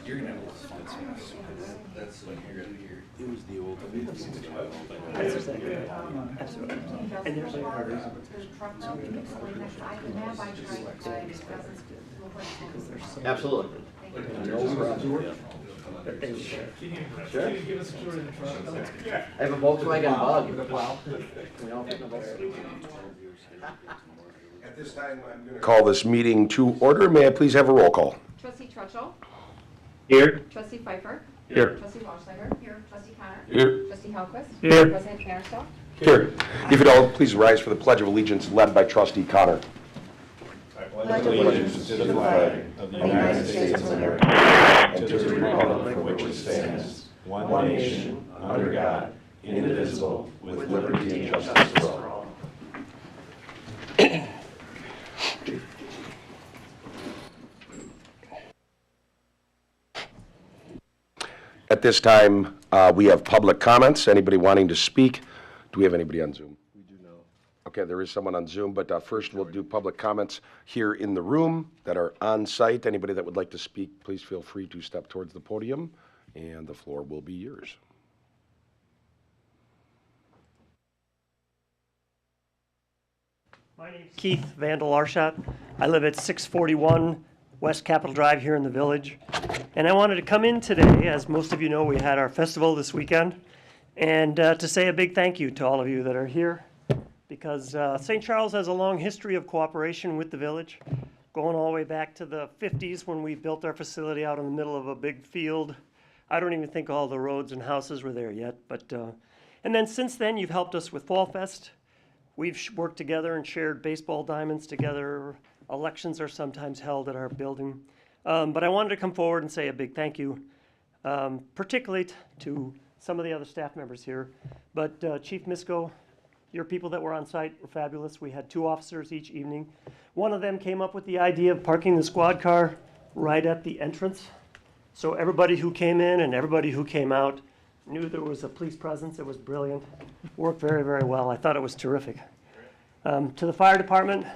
You're gonna have a lot of fun. That's like you're gonna hear. It was the old. Absolutely. And there's Absolutely. Sure. I have a Volkswagen Bug. At this time, I'm going to call this meeting to order. May I please have a roll call? Trustee Trutchell. Here. Trustee Pfeiffer. Here. Trustee Walschlager. Here. Trustee Connor. Here. Trustee Hellquist. Here. President Vanderstall. Here. If you'd all please rise for the Pledge of Allegiance led by Trustee Connor. Pledge allegiance to the flag of the United States of America and to the republic for which it stands, one nation, under God, indivisible, with liberty and justice for all. At this time, we have public comments. Anybody wanting to speak? Do we have anybody on Zoom? We do now. Okay, there is someone on Zoom, but first we'll do public comments here in the room that are on site. Anybody that would like to speak, please feel free to step towards the podium, and the floor will be yours. My name's Keith Vandal-Arshot. I live at 641 West Capitol Drive here in the village. And I wanted to come in today, as most of you know, we had our festival this weekend, and to say a big thank you to all of you that are here, because St. Charles has a long history of cooperation with the village, going all the way back to the 50s when we built our facility out in the middle of a big field. I don't even think all the roads and houses were there yet, but and then since then you've helped us with Fall Fest. We've worked together and shared baseball diamonds together. Elections are sometimes held at our building. But I wanted to come forward and say a big thank you, particularly to some of the other staff members here. But Chief Misko, your people that were on site were fabulous. We had 2 officers each evening. One of them came up with the idea of parking the squad car right at the entrance. So everybody who came in and everybody who came out knew there was a police presence. It was brilliant. Worked very, very well. I thought it was terrific. To the fire department,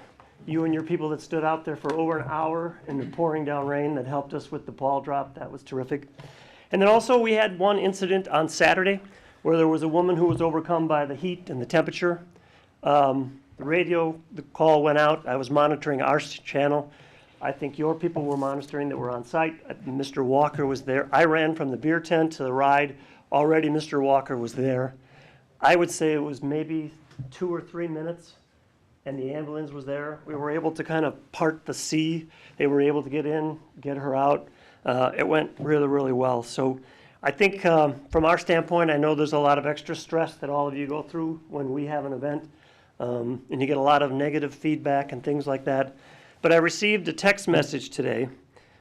you and your people that stood out there for over an hour in the pouring down rain that helped us with the ball drop, that was terrific. And then also we had one incident on Saturday where there was a woman who was overcome by the heat and the temperature. The call went out. I was monitoring our channel. I think your people were monitoring that were on site. Mr. Walker was there. I ran from the beer tent to the ride. Already Mr. Walker was there. I would say it was maybe 2 or 3 minutes, and the ambulance was there. We were able to kind of part the sea. They were able to get in, get her out. It went really, really well. So I think from our standpoint, I know there's a lot of extra stress that all of you go through when we have an event, and you get a lot of negative feedback and things like that. But I received a text message today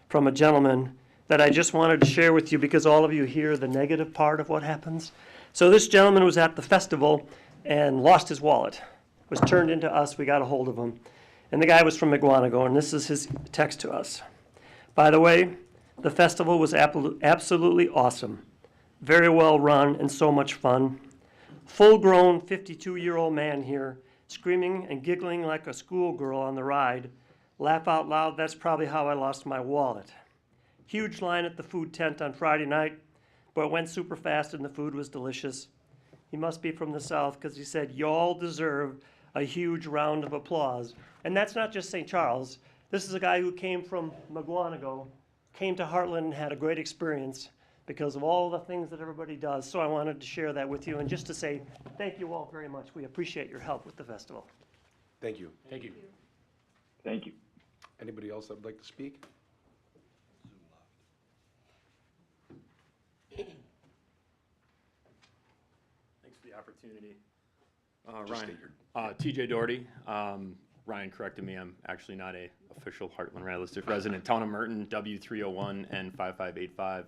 from a gentleman that I just wanted to share with you because all of you hear the negative part of what happens. So this gentleman was at the festival and lost his wallet. Was turned into us. We got a hold of him. And the guy was from McGuanago, and this is his text to us. By the way, the festival was absolutely awesome. Very well run and so much fun. Full-grown 52-year-old man here, screaming and giggling like a schoolgirl on the ride. Laugh out loud, that's probably how I lost my wallet. Huge line at the food tent on Friday night, but it went super fast and the food was delicious. He must be from the South because he said, y'all deserve a huge round of applause. And that's not just St. Charles. This is a guy who came from McGuanago, came to Hartland and had a great experience because of all the things that everybody does. So I wanted to share that with you and just to say thank you all very much. We appreciate your help with the festival. Thank you. Thank you. Thank you. Anybody else that would like to speak? Thanks for the opportunity. Just Ryan, state your- TJ Doherty. Ryan corrected me. I'm actually not a official Hartland realistic resident. Town of Merton, W301 and 5585,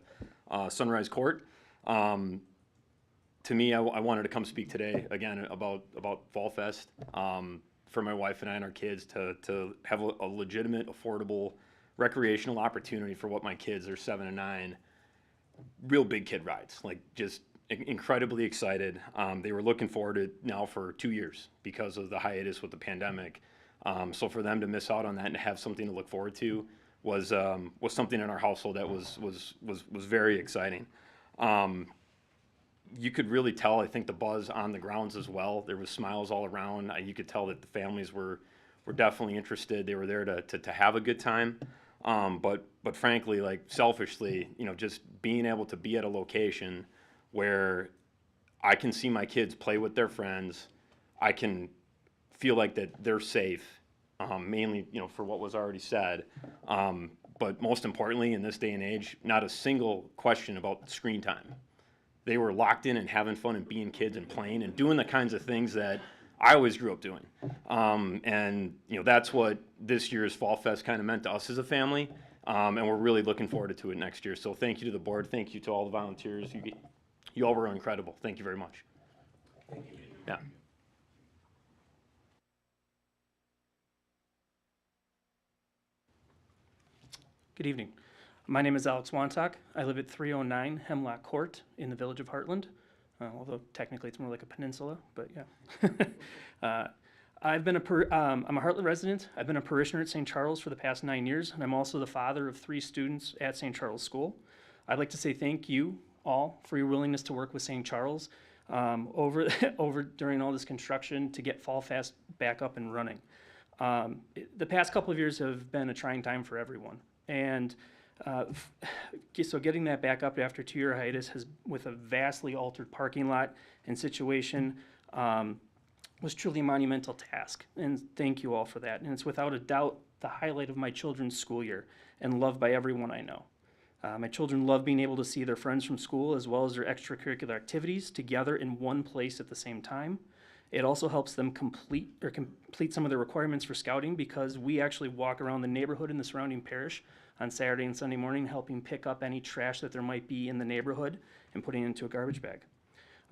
Sunrise Court. To me, I wanted to come speak today again about Fall Fest for my wife and I and our kids to have a legitimate, affordable recreational opportunity for what my kids are 7 and 9, real big kid rides, like just incredibly excited. They were looking forward to it now for 2 years because of the hiatus with the pandemic. So for them to miss out on that and to have something to look forward to was something in our household that was very exciting. You could really tell, I think, the buzz on the grounds as well. There was smiles all around. You could tell that the families were definitely interested. They were there to have a good time. But frankly, like selfishly, you know, just being able to be at a location where I can see my kids play with their friends, I can feel like that they're safe, mainly, you know, for what was already said. But most importantly, in this day and age, not a single question about screen time. They were locked in and having fun and being kids and playing and doing the kinds of things that I always grew up doing. And, you know, that's what this year's Fall Fest kind of meant to us as a family. And we're really looking forward to it next year. So thank you to the board. Thank you to all the volunteers. You all were incredible. Thank you very much. Thank you. Yeah. Good evening. My name is Alex Wantock. I live at 309 Hemlock Court in the village of Hartland, although technically it's more like a peninsula, but yeah. I'm a Hartland resident. I've been a parishioner at St. Charles for the past 9 years, and I'm also the father of 3 students at St. Charles School. I'd like to say thank you all for your willingness to work with St. Charles over during all this construction to get Fall Fest back up and running. The past couple of years have been a trying time for everyone, and so getting that back up after 2-year hiatus with a vastly altered parking lot and situation was truly a monumental task, and thank you all for that. And it's without a doubt the highlight of my children's school year and loved by everyone I know. My children love being able to see their friends from school as well as their extracurricular activities together in one place at the same time. It also helps them complete some of their requirements for scouting because we actually walk around the neighborhood and the surrounding parish on Saturday and Sunday morning, helping pick up any trash that there might be in the neighborhood and putting it into a garbage bag.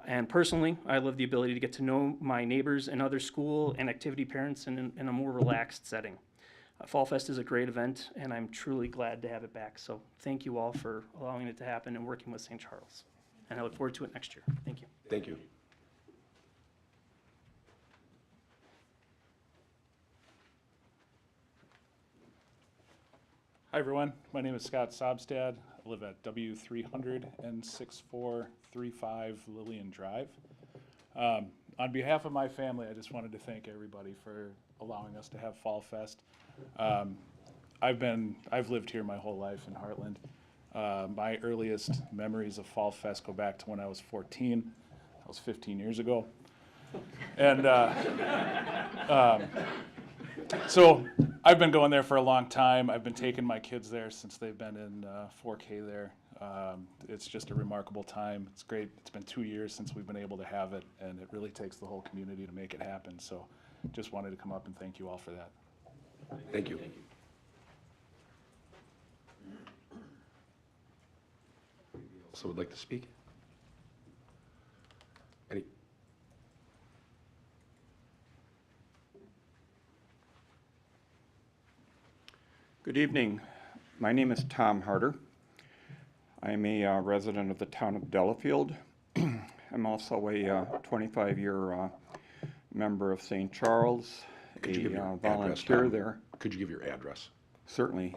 And personally, I love the ability to get to know my neighbors and other school and activity parents in a more relaxed setting. Fall Fest is a great event, and I'm truly glad to have it back. So thank you all for allowing it to happen and working with St. Charles. And I look forward to it next year. Thank you. Thank you. Hi, everyone. My name is Scott Sobstad. I live at W300 and 6435 Lillian Drive. On behalf of my family, I just wanted to thank everybody for allowing us to have Fall Fest. I've lived here my whole life in Hartland. My earliest memories of Fall Fest go back to when I was 14. That was 15 years ago. And so I've been going there for a long time. I've been taking my kids there since they've been in 4K there. It's just a remarkable time. It's great. It's been 2 years since we've been able to have it, and it really takes the whole community to make it happen. So just wanted to come up and thank you all for that. Thank you. So would like to speak? Any? Good evening. My name is Tom Harder. I'm a resident of the town of Delafield. I'm also a 25-year member of St. Charles, a volunteer there. Could you give your address? Certainly.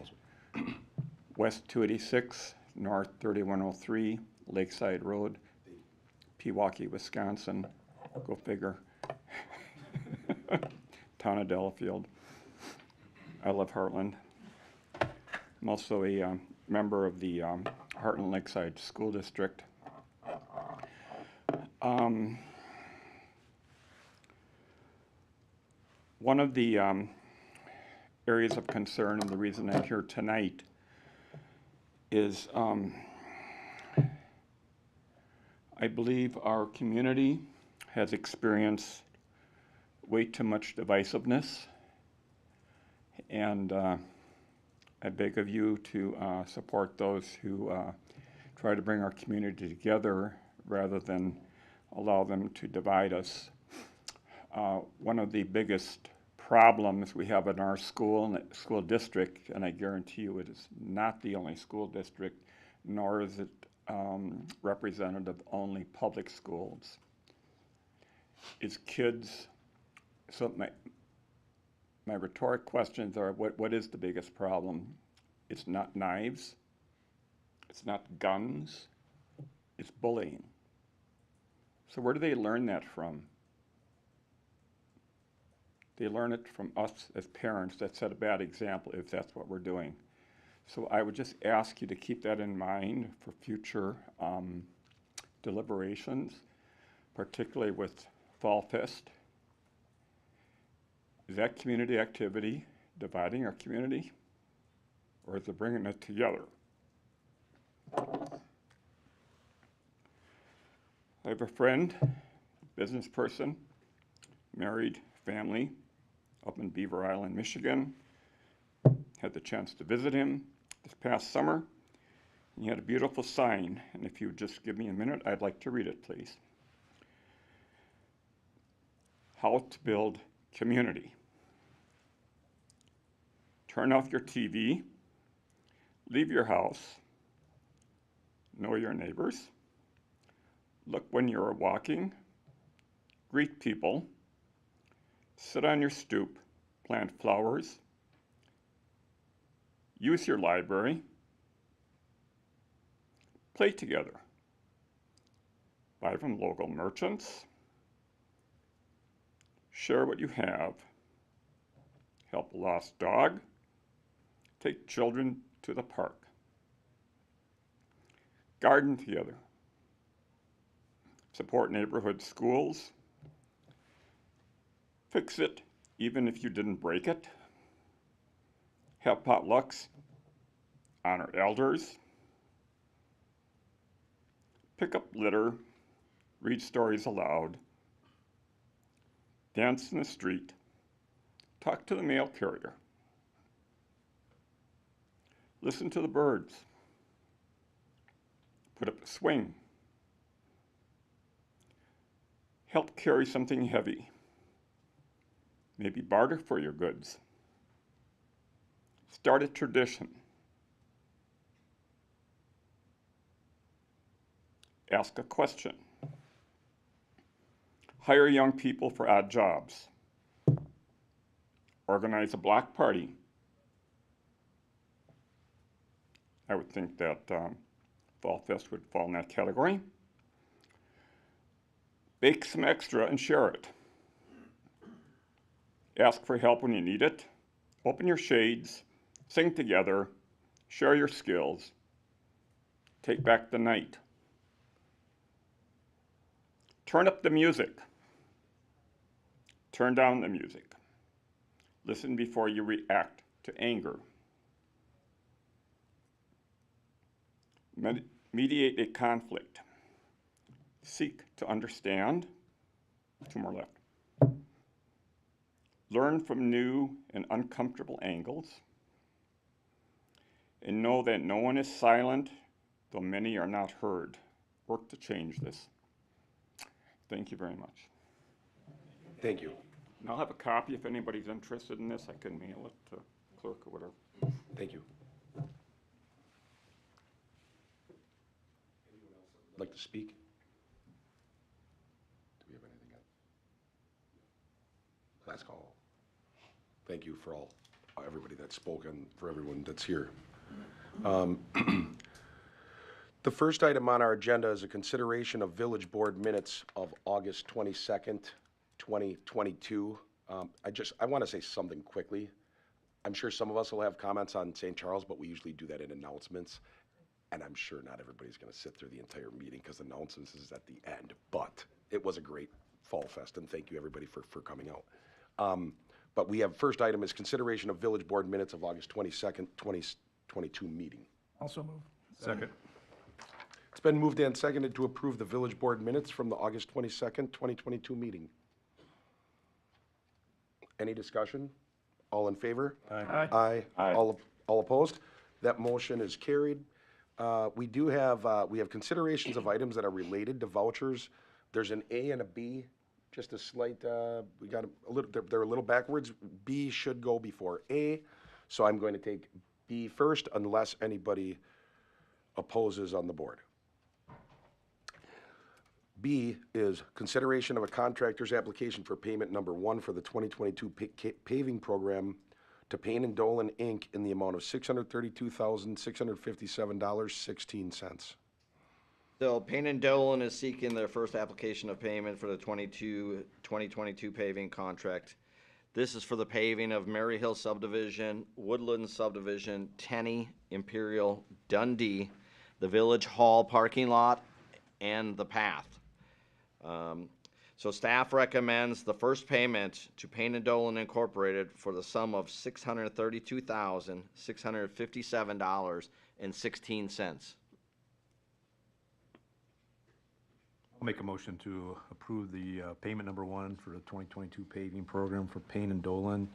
West 286, North 3103, Lakeside Road, Pewaukee, Wisconsin. Go figure. Town of Delafield. I love Hartland. I'm also a member of the Hartland Lakeside School District. One of the areas of concern, and the reason I'm here tonight, is I believe our community has experienced way too much divisiveness, and I beg of you to support those who try to bring our community together rather than allow them to divide us. One of the biggest problems we have in our school and school district, and I guarantee you it is not the only school district, nor is it representative of only public schools. It's kids. So my rhetoric questions are, what is the biggest problem? It's not knives, it's not guns, it's bullying. So where do they learn that from? They learn it from us as parents that set a bad example if that's what we're doing. So I would just ask you to keep that in mind for future deliberations, particularly with Fall Fest. Is that community activity dividing our community, or is it bringing it together? I have a friend, business person, married, family, up in Beaver Island, Michigan. Had the chance to visit him this past summer. He had a beautiful sign, and if you would just give me a minute, I'd like to read it, please. How to build community. Turn off your TV, leave your house, know your neighbors, look when you're walking, greet people, sit on your stoop, plant flowers, use your library, play together, buy from local merchants, share what you have, help a lost dog, take children to the park, garden together, support neighborhood schools, fix it even if you didn't break it, have potlucks, honor elders, pick up litter, read stories aloud, dance in the street, talk to the mail carrier, listen to the birds, put up a swing, help carry something heavy, maybe barter for your goods, start a tradition, ask a question, hire young people for odd jobs, organize a block party. I would think that Fall Fest would fall in that category. Bake some extra and share it. Ask for help when you need it. Open your shades, sing together, share your skills. Take back the night. Turn up the music. Turn down the music. Listen before you react to anger. Mediate a conflict. Seek to understand. 2 more left. Learn from new and uncomfortable angles. And know that no one is silent, though many are not heard. Work to change this. Thank you very much. Thank you. And I'll have a copy if anybody's interested in this. I can mail it to clerk or whatever. Thank you. Like to speak? Do we have anything else? Last call. Thank you for everybody that's spoken, for everyone that's here. The first item on our agenda is a consideration of village board minutes of August 22nd, 2022. I want to say something quickly. I'm sure some of us will have comments on St. Charles, but we usually do that in announcements. And I'm sure not everybody's going to sit through the entire meeting because announcements is at the end. But it was a great Fall Fest, and thank you everybody for coming out. But we have, first item is consideration of village board minutes of August 22nd, 2022 meeting. Also move. Second. It's been moved and seconded to approve the village board minutes from the August 22nd, 2022 meeting. Any discussion? All in favor? Aye. Aye. Aye. All opposed? That motion is carried. We have considerations of items that are related to vouchers. There's an A and a B just a slight, we got a little, they're a little backwards. B should go before A, so I'm going to take B first unless anybody opposes on the board. B is consideration of a contractor's application for payment number 1 for the 2022 paving program to Payne and Dolan, Inc. in the amount of $632,657.16. So Payne and Dolan is seeking their first application of payment for the 2022 paving contract. This is for the paving of Mary Hill Subdivision, Woodland Subdivision, Tenney, Imperial, Dundee, the Village Hall parking lot, and the path. So staff recommends the first payment to Payne and Dolan Incorporated for the sum of $632,657.16. I'll make a motion to approve the payment number 1 for the 2022 paving program for Payne and Dolan,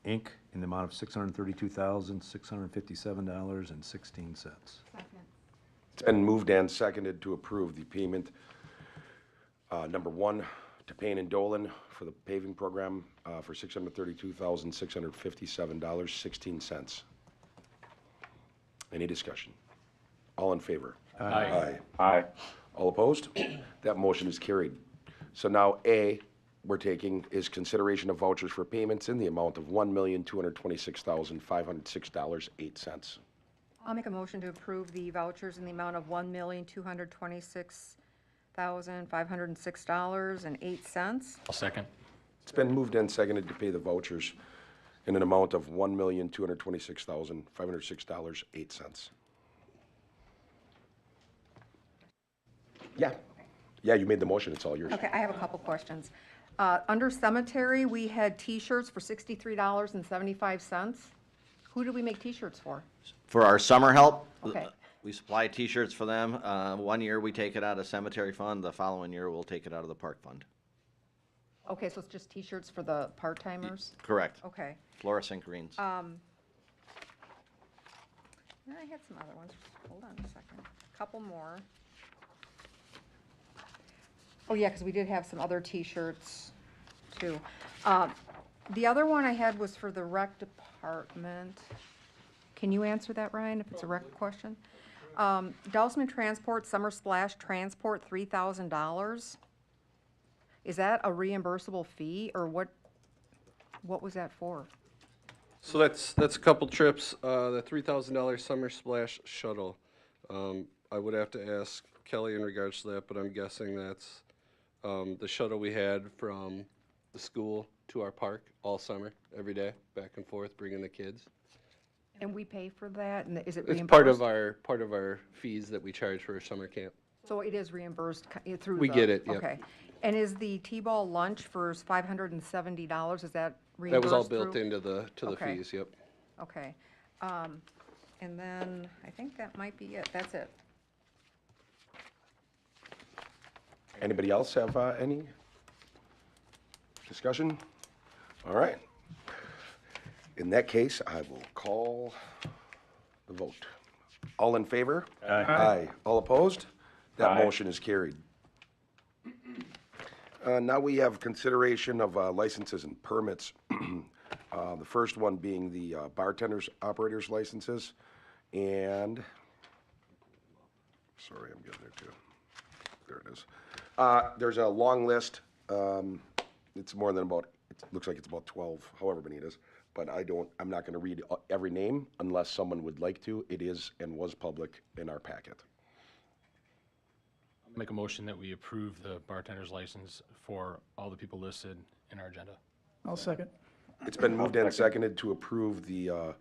Inc. in the amount of $632,657.16. Second. It's been moved and seconded to approve the payment number 1 to Payne and Dolan for the paving program for $632,657.16. Any discussion? All in favor? Aye. Aye. All opposed? That motion is carried. So now A, we're taking is consideration of vouchers for payments in the amount of $1,226,506.08. I'll make a motion to approve the vouchers in the amount of $1,226,506.08. I'll second. It's been moved and seconded to pay the vouchers in an amount of $1,226,506.08. Yeah. Yeah, you made the motion. It's all yours. Okay, I have a couple questions. Under cemetery, we had T-shirts for $63.75. Who do we make T-shirts for? For our summer help, Okay. we supply T-shirts for them. 1 year we take it out of cemetery fund. The following year we'll take it out of the park fund. Okay, so it's just T-shirts for the part-timers? Correct. Okay. Fluorescent greens. Then I had some other ones. Hold on a second. A couple more. Oh, yeah, because we did have some other T-shirts, too. The other one I had was for the rec department. Can you answer that, Ryan, if it's a rec question? Dousman Transport, Summer Splash Transport, $3,000. Is that a reimbursable fee, or what was that for? So that's a couple trips. The $3,000 Summer Splash shuttle. I would have to ask Kelly in regards to that, but I'm guessing that's the shuttle we had from the school to our park all summer, every day, back and forth, bringing the kids. And we pay for that, and is it It's reimbursed? part of our fees that we charge for our summer camp. So it is reimbursed through We get it, yep. Okay. And is the T-ball lunch for $570, is that That reimbursed was all built through? into the Okay. fees, yep. Okay. And then, I think that might be it. That's it. Anybody else have any discussion? All right. In that case, I will call the vote. All in favor? Aye. All opposed? That motion is carried. Now we have consideration of licenses and permits. The first one being the bartenders, operators licenses, and, sorry, I'm getting there too. There it is. There's a long list. It's more than about, it looks like it's about 12, however many it is. But I'm not gonna read every name unless someone would like to. It is and was public in our packet. Make a motion that we approve the bartender's license for all the people listed in our agenda. I'll second. It's been moved and seconded to approve the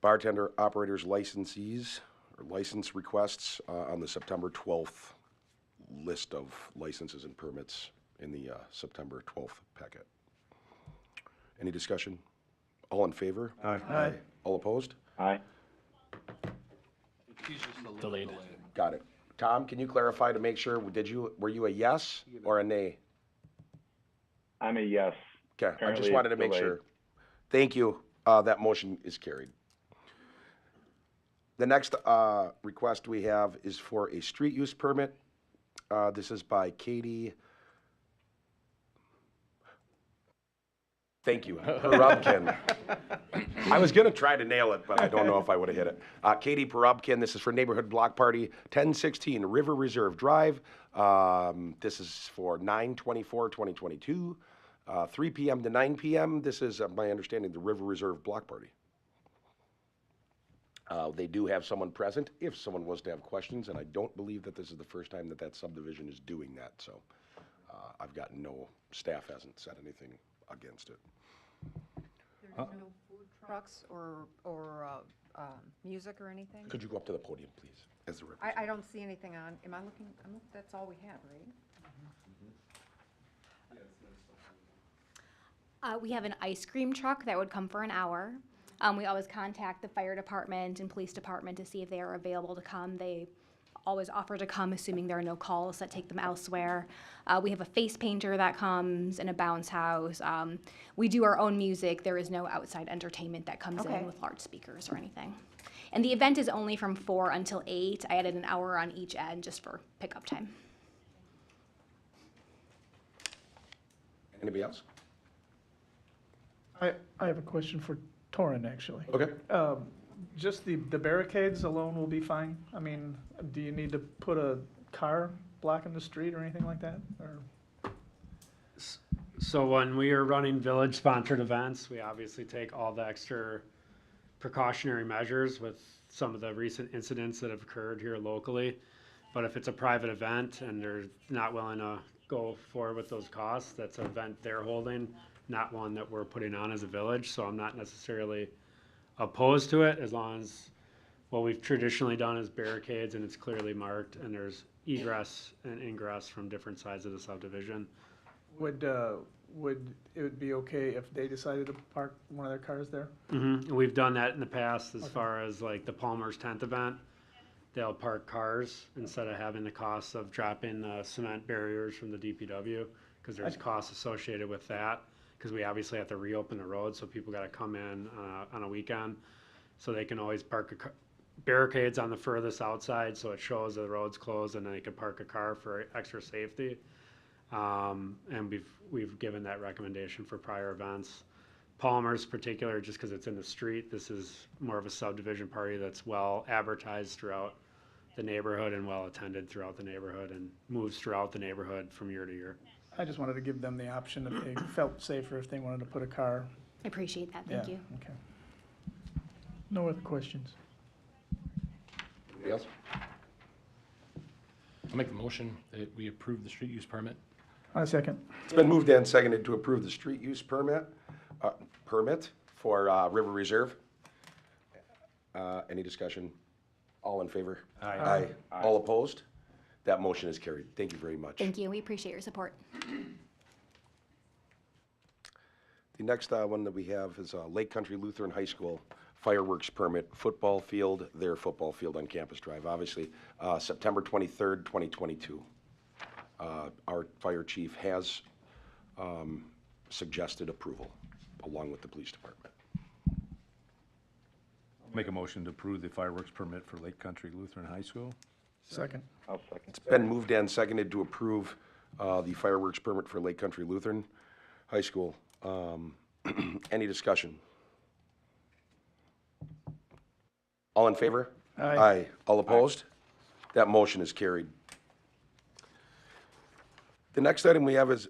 bartender operators licensees or license requests on the September 12th list of licenses and permits in the September 12th packet. Any discussion? All in favor? Aye. All opposed? Aye. Delayed. Got it. Tom, can you clarify to make sure, were you a yes or a nay? I'm a yes. Okay, I Apparently just wanted to it's make delayed. sure. Thank you. That motion is carried. The next request we have is for a street use permit. This is by Katie Thank you. Perubkin. I was going to try to nail it, but I don't know if I would have hit it. Katie Perubkin, this is for Neighborhood Block Party, 1016 River Reserve Drive. This is for 9/24/2022, 3 p.m. to 9 p.m. This is, my understanding, the River Reserve Block Party. They do have someone present if someone was to have questions, and I don't believe that this is the first time that that subdivision is doing that. So I've gotten staff hasn't said anything against it. There's no food trucks or music or anything? Could you go up to the podium, please? As the I don't see anything on, am I looking, that's all we have, right? We have an ice cream truck that would come for an hour. We always contact the fire department and police department to see if they are available to come. They always offer to come, assuming there are no calls that take them elsewhere. We have a face painter that comes and a bounce house. We do our own music. There is no outside entertainment that comes Okay. in with large speakers or anything. And the event is only from 4 until 8. I added an hour on each end just for pickup time. Anybody else? I have a question for Torin, actually. Okay. Just the barricades alone will be fine? I mean, do you need to put a car blocking the street or anything like that? Or So when we are running village-sponsored events, we obviously take all the extra precautionary measures with some of the recent incidents that have occurred here locally. But if it's a private event and they're not willing to go forward with those costs, that's an event they're holding, not one that we're putting on as a village. So I'm not necessarily opposed to it, as long as what we've traditionally done is barricades and it's clearly marked and there's egress and ingress from different sides of the subdivision. would it be okay if they decided to park one of their cars there? Mm-hmm. We've done that in the past as far as like the Palmer's tent event. They'll park cars instead of having the costs of dropping cement barriers from the DPW, because there's costs associated with that, because we obviously have to reopen the road, so people got to come in on a weekend. So they can always park barricades on the furthest outside, so it shows the road's closed, and then they can park a car for extra safety. And we've given that recommendation for prior events. Palmer's particular, just because it's in the street, this is more of a subdivision party that's well advertised throughout the neighborhood and well attended throughout the neighborhood and moves throughout the neighborhood from year to year. I just wanted to give them the option if they felt safer, if they wanted to put a car. I appreciate that, thank you. Okay. No other questions? Anybody else? I'll make the motion that we approve the street use permit. A second. It's been moved and seconded to approve the street use permit for River Reserve. Any discussion? All in favor? Aye. All opposed? That motion is carried. Thank you very much. Thank you, we appreciate your support. The next one that we have is Lake Country Lutheran High School fireworks permit, football field, their football field on Campus Drive, obviously, September 23rd, 2022. Our fire chief has suggested approval, along with the police department. Make a motion to approve the fireworks permit for Lake Country Lutheran High School. Second. It's been moved and seconded to approve the fireworks permit for Lake Country Lutheran High School. Any discussion? All in favor? Aye. All opposed? That motion is carried. The next item we have is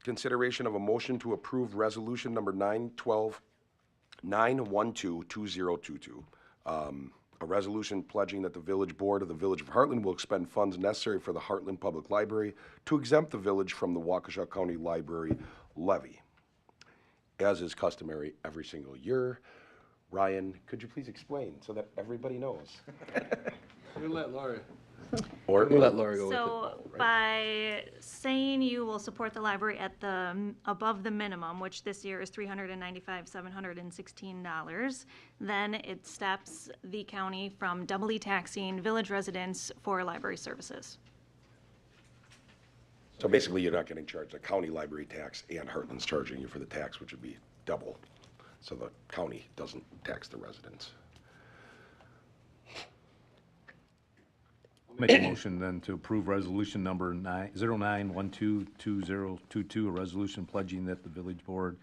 consideration of a motion to approve resolution number 912-2022. A resolution pledging that the village board of the Village of Hartland will expend funds necessary for the Hartland Public Library to exempt the village from the Waukesha County Library levy, as is customary every single year. Ryan, could you please explain so that everybody knows? We'll let Laura. Or We'll let Laura go with it. So by saying you will support the library at the, above the minimum, which this year is $395,716, then it stops the county from doubly taxing village residents for library services. So basically, you're not getting charged a county library tax, and Heartland's charging you for the tax, which would be double. So the county doesn't tax the residents. Make a motion then to approve resolution number 09122022, a resolution pledging that the village board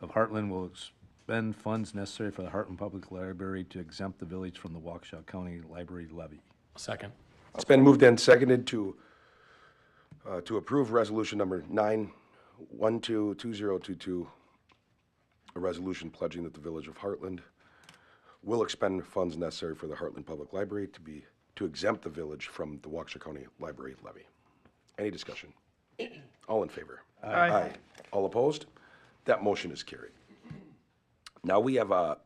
of Hartland will expend funds necessary for the Hartland Public Library to exempt the village from the Waukesha County Library levy. Second. It's been moved and seconded to approve resolution number 9122022, a resolution pledging that the village of Hartland will expend funds necessary for the Hartland Public Library to exempt the village from the Waukesha County Library levy. Any discussion? All in favor? Aye. All opposed? That motion is carried. Now we have a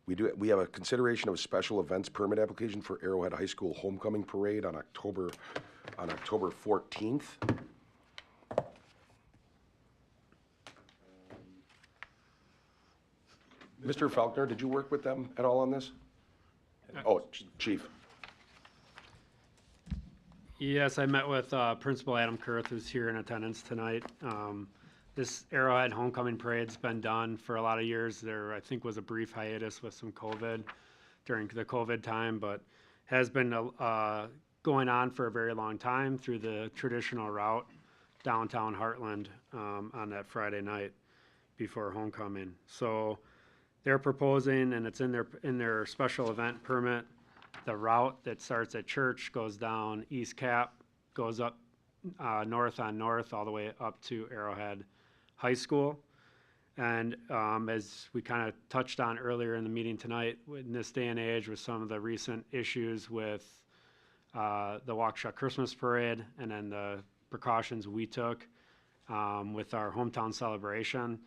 we have a consideration of a special events permit application for Arrowhead High School Homecoming Parade on October 14th. Mr. Faulkner, did you work with them at all on this? Oh, Chief. Yes, I met with Principal Adam Kurth, who's here in attendance tonight. This Arrowhead Homecoming Parade's been done for a lot of years. There, I think, was a brief hiatus with some COVID during the COVID time, but has been going on for a very long time through the traditional route downtown Hartland on that Friday night before homecoming. So they're proposing, and it's in their special event permit, the route that starts at Church, goes down East Cap, goes up north on North, all the way up to Arrowhead High School. And as we kind of touched on earlier in the meeting tonight, in this day and age with some of the recent issues with the Waukesha Christmas Parade and then the precautions we took with our hometown celebration,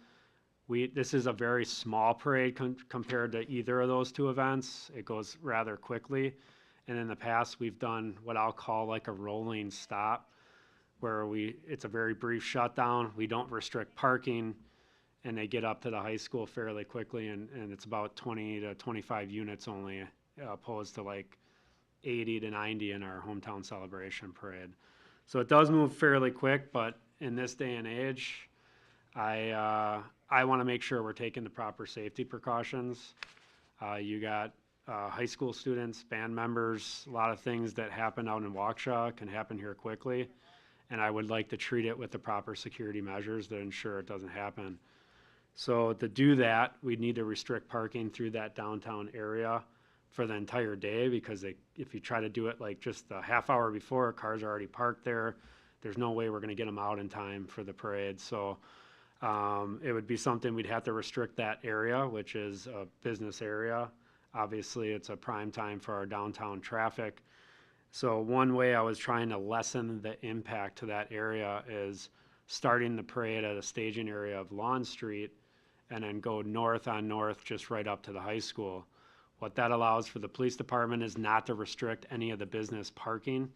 this is a very small parade compared to either of those two events. It goes rather quickly. And in the past, we've done what I'll call like a rolling stop, where it's a very brief shutdown. We don't restrict parking, and they get up to the high school fairly quickly, and it's about 20 to 25 units only, opposed to like 80 to 90 in our hometown celebration parade. So it does move fairly quick, but in this day and age, I want to make sure we're taking the proper safety precautions. You got high school students, band members, a lot of things that happen out in Waukesha can happen here quickly, and I would like to treat it with the proper security measures to ensure it doesn't happen. So to do that, we need to restrict parking through that downtown area for the entire day, because if you try to do it like just a half hour before, cars are already parked there. There's no way we're going to get them out in time for the parade. So it would be something we'd have to restrict that area, which is a business area. Obviously, it's a prime time for our downtown traffic. So one way I was trying to lessen the impact to that area is starting the parade at a staging area of Lawn Street and then go north on North just right up to the high school. What that allows for the police department is not to restrict any of the business parking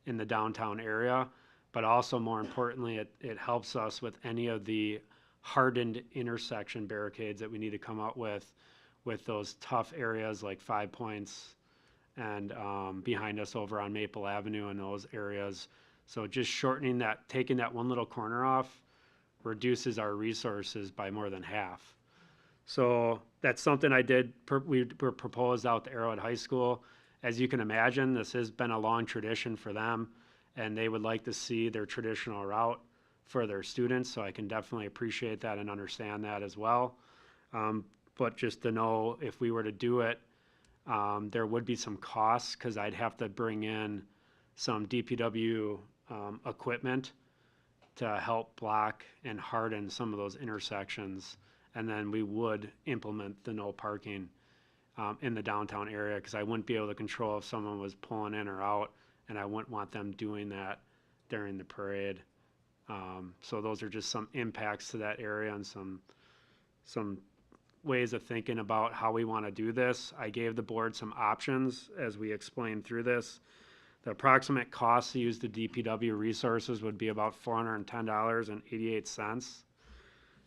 in the downtown area, but also more importantly, it helps us with any of the hardened intersection barricades that we need to come up with those tough areas like 5 Points and behind us over on Maple Avenue and those areas. So just shortening that, taking that one little corner off, reduces our resources by more than half. So that's something we proposed out to Arrowhead High School. As you can imagine, this has been a long tradition for them, and they would like to see their traditional route for their students, so I can definitely appreciate that and understand that as well. But just to know, if we were to do it, there would be some costs, because I'd have to bring in some DPW equipment to help block and harden some of those intersections, and then we would implement the no parking in the downtown area, because I wouldn't be able to control if someone was pulling in or out, and I wouldn't want them doing that during the parade. So those are just some impacts to that area and some ways of thinking about how we want to do this. I gave the board some options as we explained through this. The approximate cost to use the DPW resources would be about $410.88.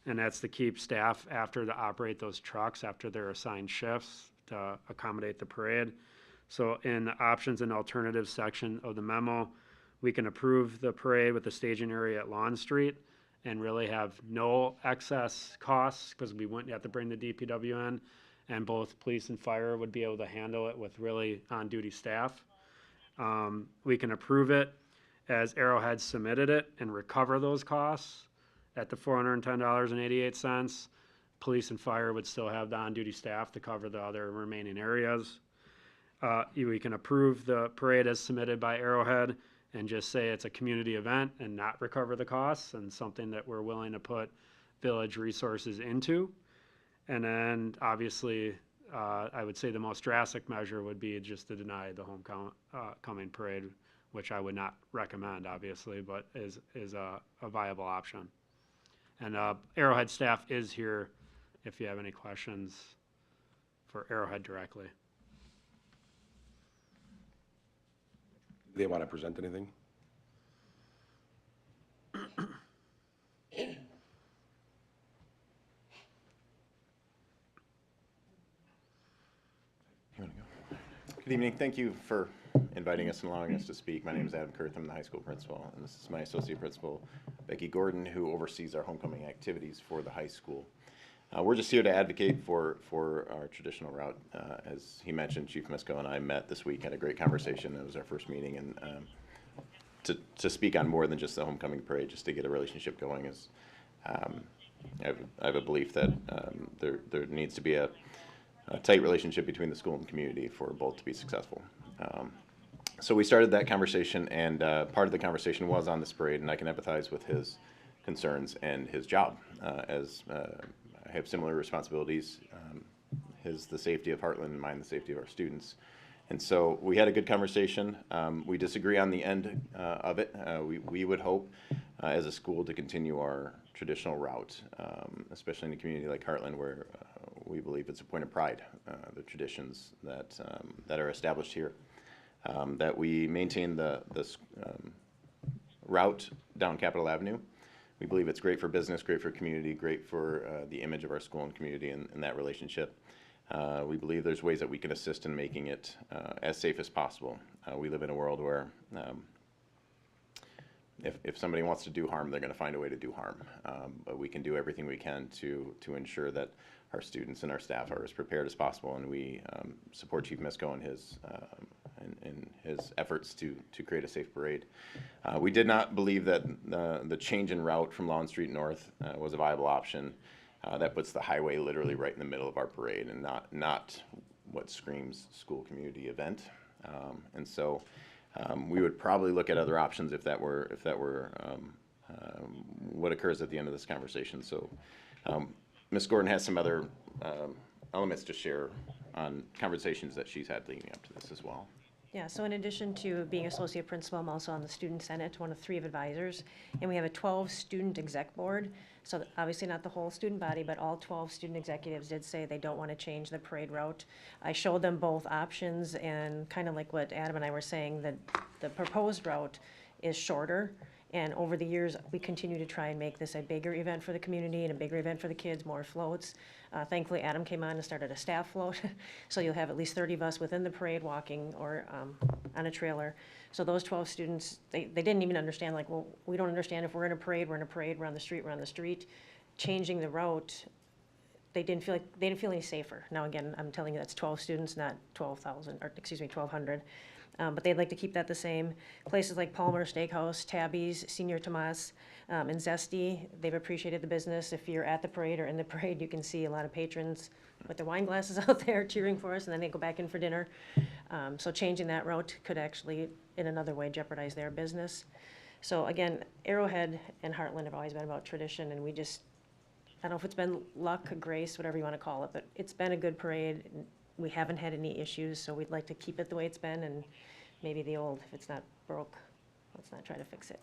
And that's to keep staff after to operate those trucks after their assigned shifts to accommodate the parade. So in the options and alternatives section of the memo, we can approve the parade with the staging area at Lawn Street and really have no excess costs, because we wouldn't have to bring the DPW in, and both police and fire would be able to handle it with really on-duty staff. We can approve it as Arrowhead submitted it and recover those costs, at the $410.88. Police and fire would still have the on-duty staff to cover the other remaining areas. We can approve the parade as submitted by Arrowhead and just say it's a community event and not recover the costs, and something that we're willing to put village resources into. And then obviously, I would say the most drastic measure would be just to deny the homecoming parade, which I would not recommend, obviously, but is a viable option. And Arrowhead staff is here if you have any questions for Arrowhead directly. Do they want to present anything? Good evening. Thank you for inviting us and allowing us to speak. My name is Adam Kurth. I'm the high school principal, and this is my associate principal, Becky Gordon, who oversees our homecoming activities for the high school. We're just here to advocate for our traditional route. As he mentioned, Chief Misko and I met this week, had a great conversation. It was our first meeting, and to speak on more than just the homecoming parade, just to get a relationship going, is I have a belief that there needs to be a tight relationship between the school and the community for both to be successful. So we started that conversation, and part of the conversation was on this parade, and I can empathize with his concerns and his job, as I have similar responsibilities. His the safety of Hartland, and mine the safety of our students. And so we had a good conversation. We disagree on the end of it. We would hope as a school to continue our traditional route, especially in a community like Hartland, where we believe it's a point of pride, the traditions that are established here. That we maintain the route down Capitol Avenue. We believe it's great for business, great for community, great for the image of our school and community and that relationship. We believe there's ways that we can assist in making it as safe as possible. We live in a world where if somebody wants to do harm, they're going to find a way to do harm. But we can do everything we can to ensure that our students and our staff are as prepared as possible, and we support Chief Misko in his efforts to create a safe parade. We did not believe that the change in route from Lawn Street North was a viable option. That puts the highway literally right in the middle of our parade, and not what screams school community event. And so we would probably look at other options if that were what occurs at the end of this conversation. So Ms. Gordon has some other elements to share on conversations that she's had leading up to this as well. Yeah, so in addition to being associate principal, I'm also on the student senate, one of 3 advisors, and we have a 12 student exec board. So obviously not the whole student body, but all 12 student executives did say they don't want to change the parade route. I showed them both options, and kind of like what Adam and I were saying, that the proposed route is shorter. And over the years, we continue to try and make this a bigger event for the community and a bigger event for the kids, more floats. Thankfully, Adam came on and started a staff float. So you'll have at least 30 of us within the parade walking or on a trailer. So those 12 students, they didn't even understand, like, well, we don't understand if we're in a parade, we're in a parade, we're on the street, we're on the street. Changing the route, they didn't feel any safer. Now, again, I'm telling you that's 12 students, not 12,000, or excuse me, 1,200. But they'd like to keep that the same. Places like Palmer Steakhouse, Tabby's, Senior Tomas, and Zesty, they've appreciated the business. If you're at the parade or in the parade, you can see a lot of patrons with their wine glasses out there cheering for us, and then they go back in for dinner. So changing that route could actually, in another way, jeopardize their business. So again, Arrowhead and Hartland have always been about tradition, and we just, I don't know if it's been luck, grace, whatever you want to call it, but it's been a good parade. We haven't had any issues, so we'd like to keep it the way it's been, and maybe the old, if it's not broke, let's not try to fix it.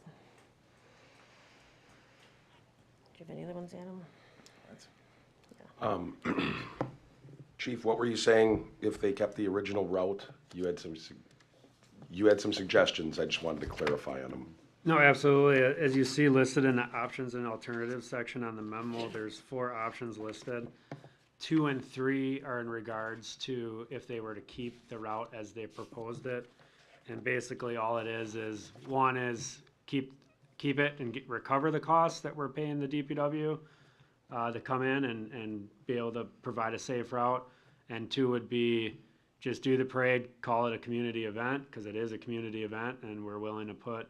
Do you have any other ones, Adam? Chief, what were you saying if they kept the original route? You had some suggestions. I just wanted to clarify on them. No, absolutely. As you see listed in the options and alternatives section on the memo, there's 4 options listed. 2 and 3 are in regards to if they were to keep the route as they proposed it. And basically all it is one is keep it and recover the costs that we're paying the DPW to come in and be able to provide a safe route. And 2 would be just do the parade, call it a community event, because it is a community event, and we're willing to put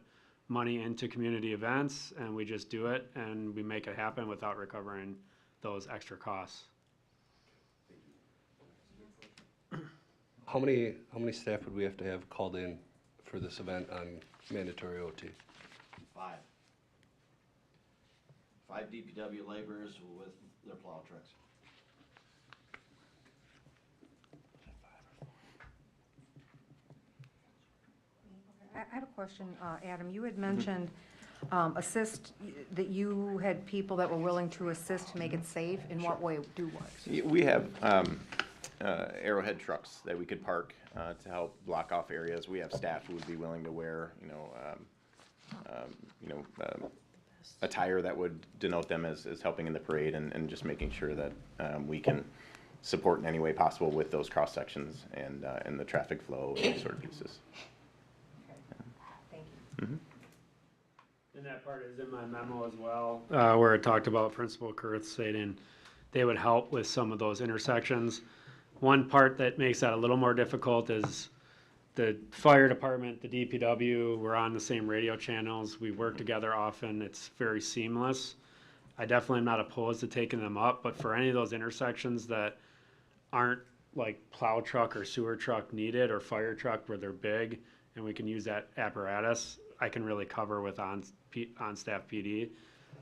money into community events, and we just do it, and we make it happen without recovering those extra costs. How many staff would we have to have called in for this event on mandatory OT? 5. 5 DPW laborers with their plow trucks. I have a question, Adam. You had mentioned that you had people that were willing to assist to make it safe. In what way? Do what? We have Arrowhead trucks that we could park to help block off areas. We have staff who would be willing to wear, attire that would denote them as helping in the parade, and just making sure that we can support in any way possible with those cross sections and the traffic flow and these sort of pieces. Thank you. Mm-hmm. And that part is in my memo as well, where it talked about Principal Kurth stating they would help with some of those intersections. One part that makes that a little more difficult is the fire department, the DPW, we're on the same radio channels. We work together often. It's very seamless. I definitely am not opposed to taking them up, but for any of those intersections that aren't like plow truck or sewer truck needed, or fire truck where they're big and we can use that apparatus, I can really cover with on-staff PD.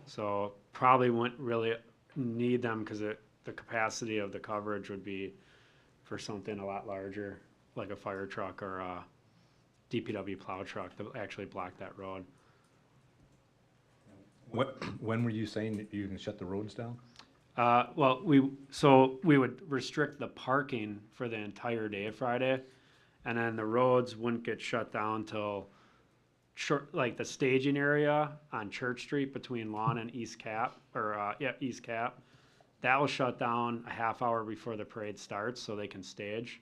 So probably wouldn't really need them, because the capacity of the coverage would be for something a lot larger, like a fire truck or a DPW plow truck that actually block that road. When were you saying that you can shut the roads down? Well, we would restrict the parking for the entire day Friday, and then the roads wouldn't get shut down till like the staging area on Church Street between Lawn and East Cap, East Cap. That will shut down a half hour before the parade starts so they can stage.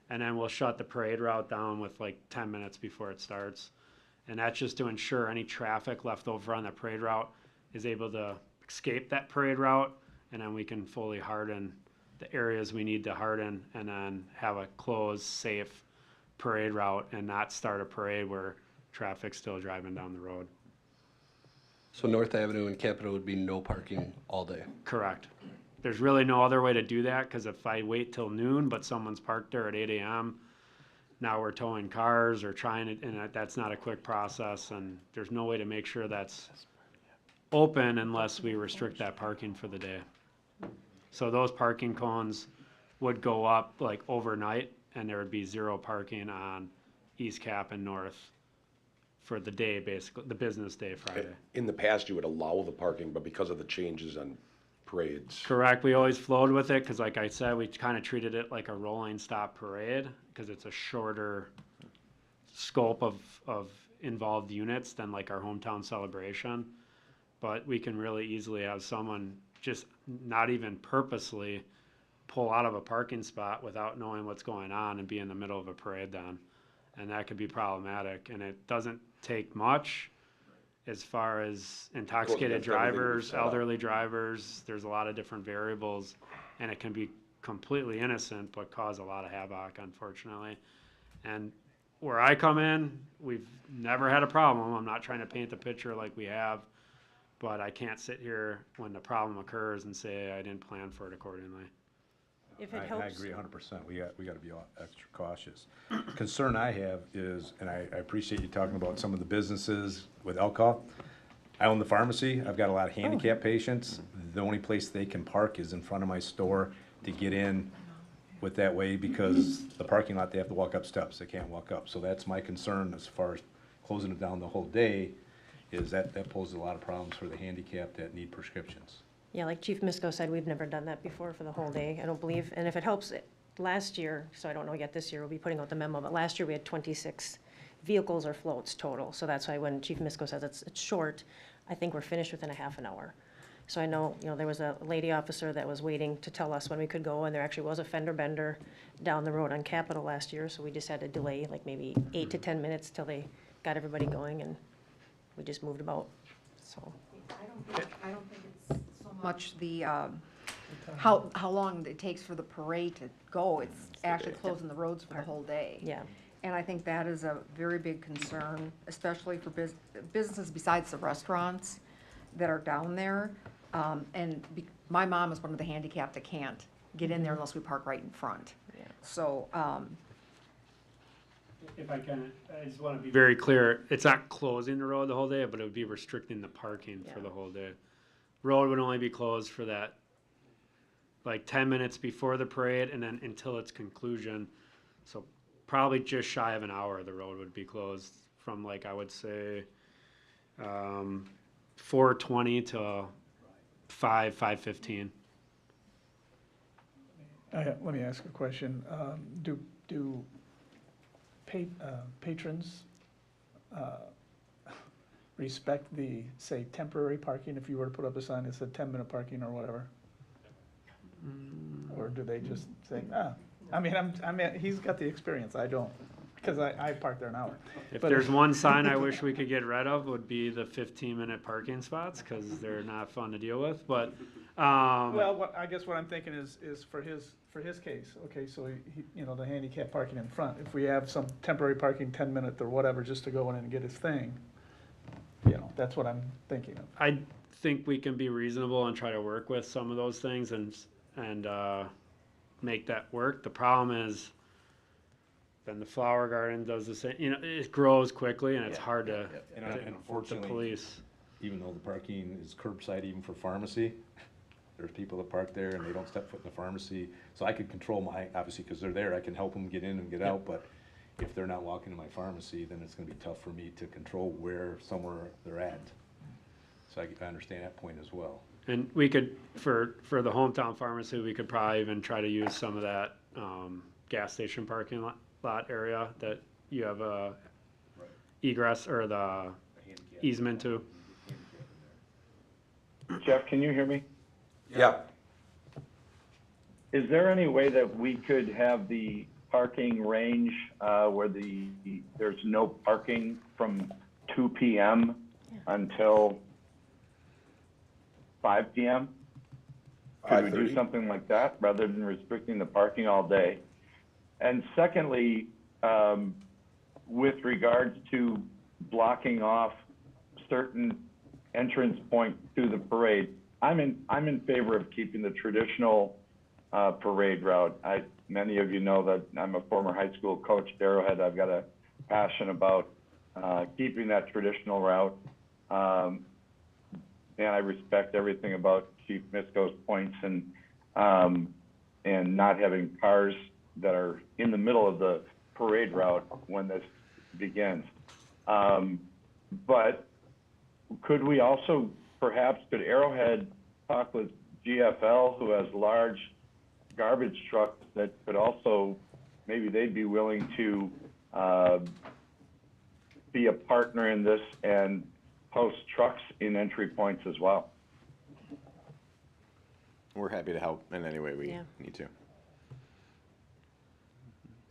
And then we'll shut the parade route down with like 10 minutes before it starts. And that's just to ensure any traffic left over on the parade route is able to escape that parade route, and then we can fully harden the areas we need to harden, and then have a closed, safe parade route and not start a parade where traffic's still driving down the road. So North Avenue and Capitol would be no parking all day? Correct. There's really no other way to do that, because if I wait till noon but someone's parked there at 8 a.m., now we're towing cars or trying it, and that's not a quick process, and there's no way to make sure that's open unless we restrict that parking for the day. So those parking cones would go up like overnight, and there would be 0 parking on East Cap and North for the day, basically, the business day Friday. In the past, you would allow the parking, but because of the changes on parades. Correct. We always flowed with it, because like I said, we kind of treated it like a rolling stop parade, because it's a shorter scope of involved units than like our hometown celebration. But we can really easily have someone just not even purposely pull out of a parking spot without knowing what's going on and be in the middle of a parade then. And that could be problematic. And it doesn't take much as far as intoxicated drivers, elderly drivers. There's a lot of different variables, and it can be completely innocent but cause a lot of havoc, unfortunately. And where I come in, we've never had a problem. I'm not trying to paint the picture like we have, but I can't sit here when the problem occurs and say I didn't plan for it accordingly. If it I helps. agree 100%. We got to be extra cautious. Concern I have is, and I appreciate you talking about some of the businesses with alcohol. I own the pharmacy. I've got a lot of handicapped patients. The only place they can park is in front of my store to get in with that way, because the parking lot, they have to walk up steps. They can't walk up. So that's my concern as far as closing it down the whole day, is that poses a lot of problems for the handicapped that need prescriptions. Yeah, like Chief Misko said, we've never done that before for the whole day, I don't believe. And if it helps, last year, so I don't know yet this year, we'll be putting out the memo, but last year we had 26 vehicles or floats total. So that's why when Chief Misko says it's short, I think we're finished within a half an hour. So I know, there was a lady officer that was waiting to tell us when we could go, and there actually was a fender bender down the road on Capitol last year, so we just had to delay like maybe 8 to 10 minutes till they got everybody going, and we just moved about, so. I don't think it's so much the, how long it takes for the parade to go. It's actually closing the roads for the whole day. Yeah. And I think that is a very big concern, especially for businesses besides the restaurants that are down there. My mom is one of the handicapped that can't get in there unless we park right in front. So, If I can, I just want to be very clear, it's not closing the road the whole day, but it would be restricting the parking for the whole day. Road would only be closed for that, like 10 minutes before the parade and then until its conclusion. So probably just shy of an hour, the road would be closed from, like, I would say, 4:20 to 5:15. Let me ask a question. Do patrons respect the, say, temporary parking if you were to put up a sign that said 10-minute parking or whatever? Or do they just say, I mean, he's got the experience, I don't, because I park there an hour. If But there's one sign I wish we could get rid of, would be the 15-minute parking spots, because they're not fun to deal with, but, Well, I guess what I'm thinking is for his case, okay, so the handicap parking in front, if we have some temporary parking, 10-minute or whatever, just to go in and get his thing, that's what I'm thinking of. I think we can be reasonable and try to work with some of those things and make that work. The problem is, then the flower garden does the same, it grows quickly and it's hard to, And to unfortunately, police. even though the parking is curbside even for pharmacy, there's people that park there and they don't step foot in the pharmacy. So I could control obviously, because they're there, I can help them get in and get out, but if they're not walking to my pharmacy, then it's gonna be tough for me to control somewhere they're at. So I understand that point as well. And we could, for the hometown pharmacy, we could probably even try to use some of that gas station parking lot area that you have a egress or the easement to. Jeff, can you hear me? Yeah. Is there any way that we could have the parking range where there's no parking from 2 p.m. until 5 p.m.? Could we do something like that rather than restricting the parking all day? And secondly, with regards to blocking off certain entrance points to the parade, I'm in favor of keeping the traditional parade route. Many of you know that I'm a former high school coach at Arrowhead. I've got a passion about keeping that traditional route. And I respect everything about Chief Misko's points and not having cars that are in the middle of the parade route when this begins. But could we also, could Arrowhead talk with GFL, who has large garbage trucks that could also, maybe they'd be willing to be a partner in this and post trucks in entry points as well? We're happy to help in any way we need to.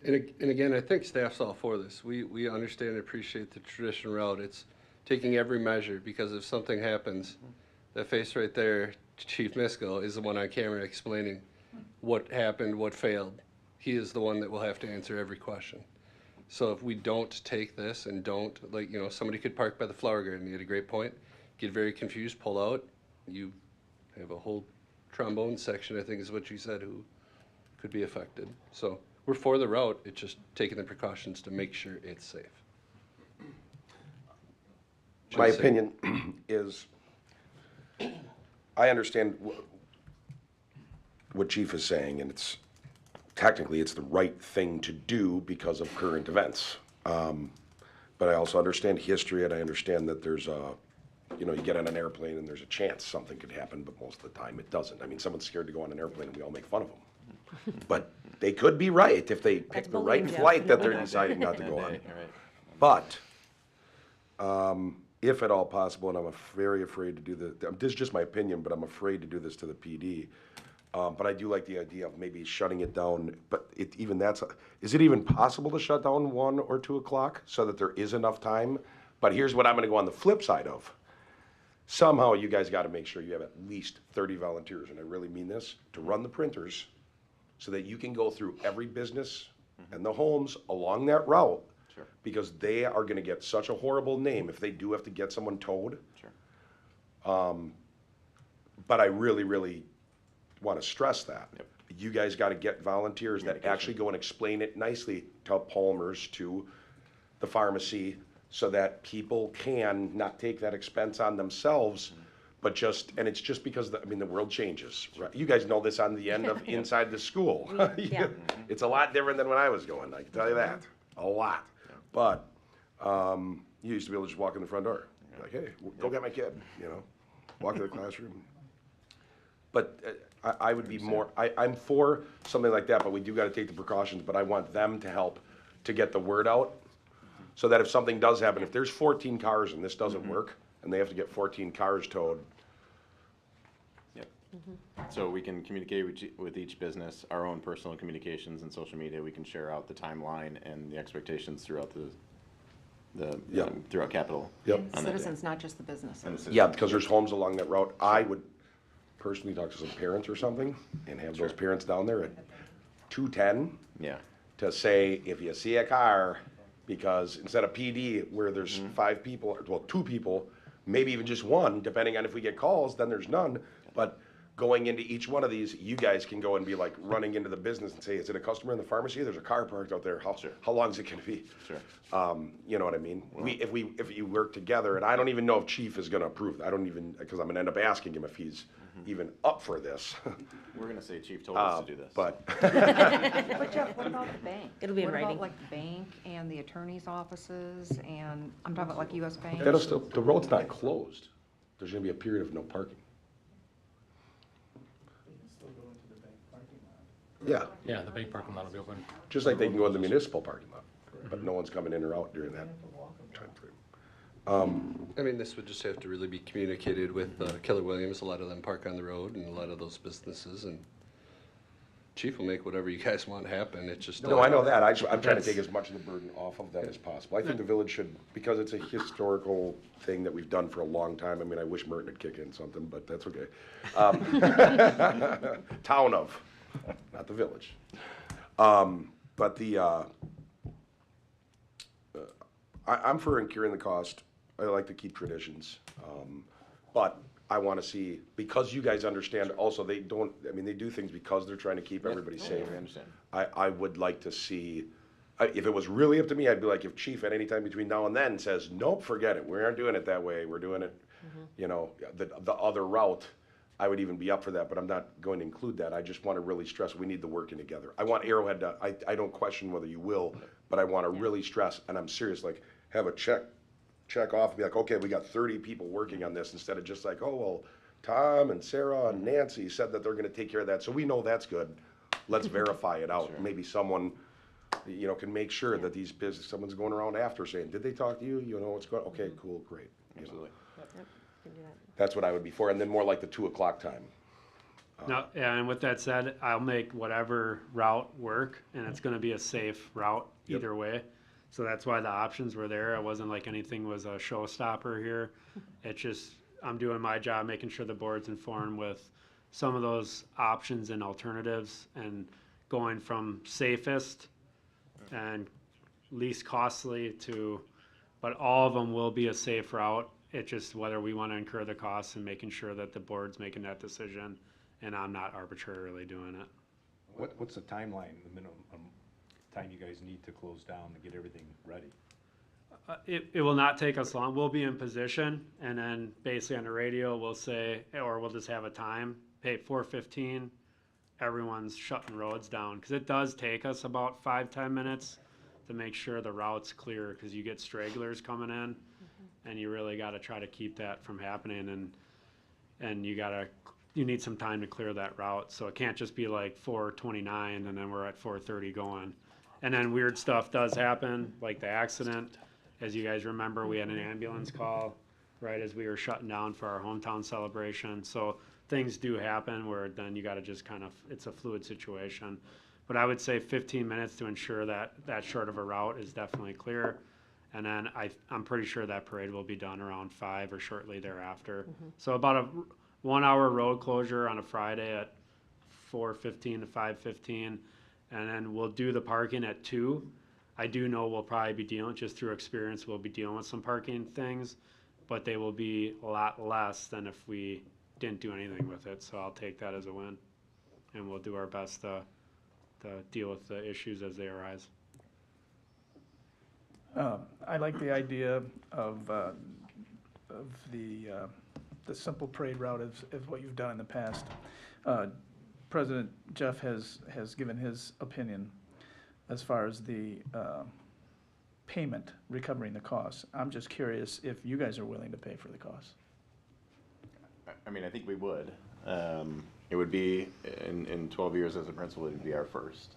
And again, I think staff's all for this. We understand and appreciate the traditional route. It's taking every measure, because if something happens, that face right there, Chief Misko, is the one on camera explaining what happened, what failed. He is the one that will have to answer every question. So if we don't take this and don't, somebody could park by the flower garden, you had a great point, get very confused, pull out, you have a whole trombone section, I think is what you said, who could be affected. So we're for the route, it's just taking the precautions to make sure it's safe. My opinion is, I understand what Chief is saying, and technically it's the right thing to do because of current events. But I also understand history, and I understand that there's you get on an airplane and there's a chance something could happen, but most of the time it doesn't. I mean, someone's scared to go on an airplane and we all make fun of them. But they could be right if they pick the right flight that they're deciding not to go on. But if at all possible, and I'm very afraid to do this is just my opinion, but I'm afraid to do this to the PD. But I do like the idea of maybe shutting it down, but is it even possible to shut down 1 or 2 o'clock so that there is enough time? But here's what I'm gonna go on the flip side of. Somehow you guys gotta make sure you have at least 30 volunteers, and I really mean this, to run the printers so that you can go through every business and the homes along that route. Sure. Because they are gonna get such a horrible name if they do have to get someone towed. Sure. But I really, really wanna stress that. Yep. You guys gotta get volunteers that actually go and explain it nicely to Palmer's, to the pharmacy, so that people can not take that expense on themselves, but just, and it's just because, the world changes, right? You guys know this on the end of inside the school. Yeah. It's a lot different than when I was going, I can tell you that, a lot. But, you used to be able to just walk in the front door, like, hey, go get my kid, walk to the classroom. But I would be more, I'm for something like that, but we do gotta take the precautions, but I want them to help to get the word out, so that if something does happen, if there's 14 cars and this doesn't work, and they have to get 14 cars towed. Yep. So we can communicate with each business, our own personal communications and social media. We can share out the timeline and the expectations throughout throughout Capital. Yep. on that day. Citizens, not just the businesses. And the Yeah, citizens. because there's homes along that route. I would personally talk to some parents or something, and have those parents down there at 2:10. Yeah. To say, if you see a car, because instead of PD, where there's 5 people, or, well, 2 people, maybe even just 1, depending on if we get calls, then there's none. But going into each one of these, you guys can go and be like running into the business and say, is it a customer in the pharmacy? There's a car parked out there. How long is it gonna be? Sure. You know what I mean? If you work together, and I don't even know if Chief is gonna approve, I don't even, because I'm gonna end up asking him if he's even up for this. We're gonna say Chief told us to do this. But. But Jeff, what about the bank? It'll be in What writing. about like the bank and the attorney's offices, and I'm talking about like US Bank? That'll still, the road's not closed. There's gonna be a period of no parking. Yeah, Yeah, the bank parking lot will be open. just like they can go in the municipal parking lot, but no one's coming in or out during that timeframe. I mean, this would just have to really be communicated with Keller Williams. A lot of them park on the road, and a lot of those businesses, and Chief will make whatever you guys want happen. It's just. No, I know that. I'm trying to take as much of the burden off of them as possible. I think the village should, because it's a historical thing that we've done for a long time. I mean, I wish Merton would kick in something, but that's okay. Town of, not the village. But I'm for incurring the cost. I like to keep traditions. But I want to see, because you guys understand also, they don't, they do things because they're trying to keep everybody safe. I understand. I would like to see, if it was really up to me, I'd be like, if Chief at any time between now and then says, nope, forget it, we aren't doing it that way, we're doing it, the other route, I would even be up for that, but I'm not going to include that. I just want to really stress, we need the working together. I want Arrowhead to, I don't question whether you will, but I want to really stress, and I'm serious, like, have a check off and be like, okay, we got 30 people working on this, instead of just like, oh, well, Tom and Sarah and Nancy said that they're gonna take care of that, so we know that's good. Let's verify it out. Sure. Maybe someone, can make sure that these business, someone's going around after saying, did they talk to you? You know what's going, okay, cool, great. Absolutely. Yep, can do that. That's what I would be for, and then more like the 2 o'clock time. No, yeah, and with that said, I'll make whatever route work, and it's gonna be a safe route Yep. either way. So that's why the options were there. It wasn't like anything was a showstopper here. It's just, I'm doing my job, making sure the board's informed with some of those options and alternatives, and going from safest and least costly to, but all of them will be a safe route. It's just whether we want to incur the costs, and making sure that the board's making that decision, and I'm not arbitrarily doing it. What's the timeline, the minimum time you guys need to close down to get everything ready? It will not take us long. We'll be in position, and then basically on the radio, we'll say, or we'll just have a time, hey, 4:15, everyone's shutting roads down. Because it does take us about 5-10 minutes to make sure the route's clear, because you get stragglers coming in, and you really got to try to keep that from happening, and you need some time to clear that route. So it can't just be like 4:29 and then we're at 4:30 going. And then weird stuff does happen, like the accident. As you guys remember, we had an ambulance call right as we were shutting down for our hometown celebration. So things do happen where then you got to just kind of, it's a fluid situation. But I would say 15 minutes to ensure that that short of a route is definitely clear. And then I'm pretty sure that parade will be done around 5 or shortly thereafter. So about a 1 hour road closure on a Friday at 4:15 to 5:15. And then we'll do the parking at 2. I do know we'll probably be dealing, just through experience, we'll be dealing with some parking things, but they will be a lot less than if we didn't do anything with it. So I'll take that as a win. And we'll do our best to deal with the issues as they arise. I like the idea of the simple parade route as what you've done in the past. President Jeff has given his opinion as far as the payment, recovering the costs. I'm just curious if you guys are willing to pay for the costs. I mean, I think we would. It would be, in 12 years as a principal, it would be our first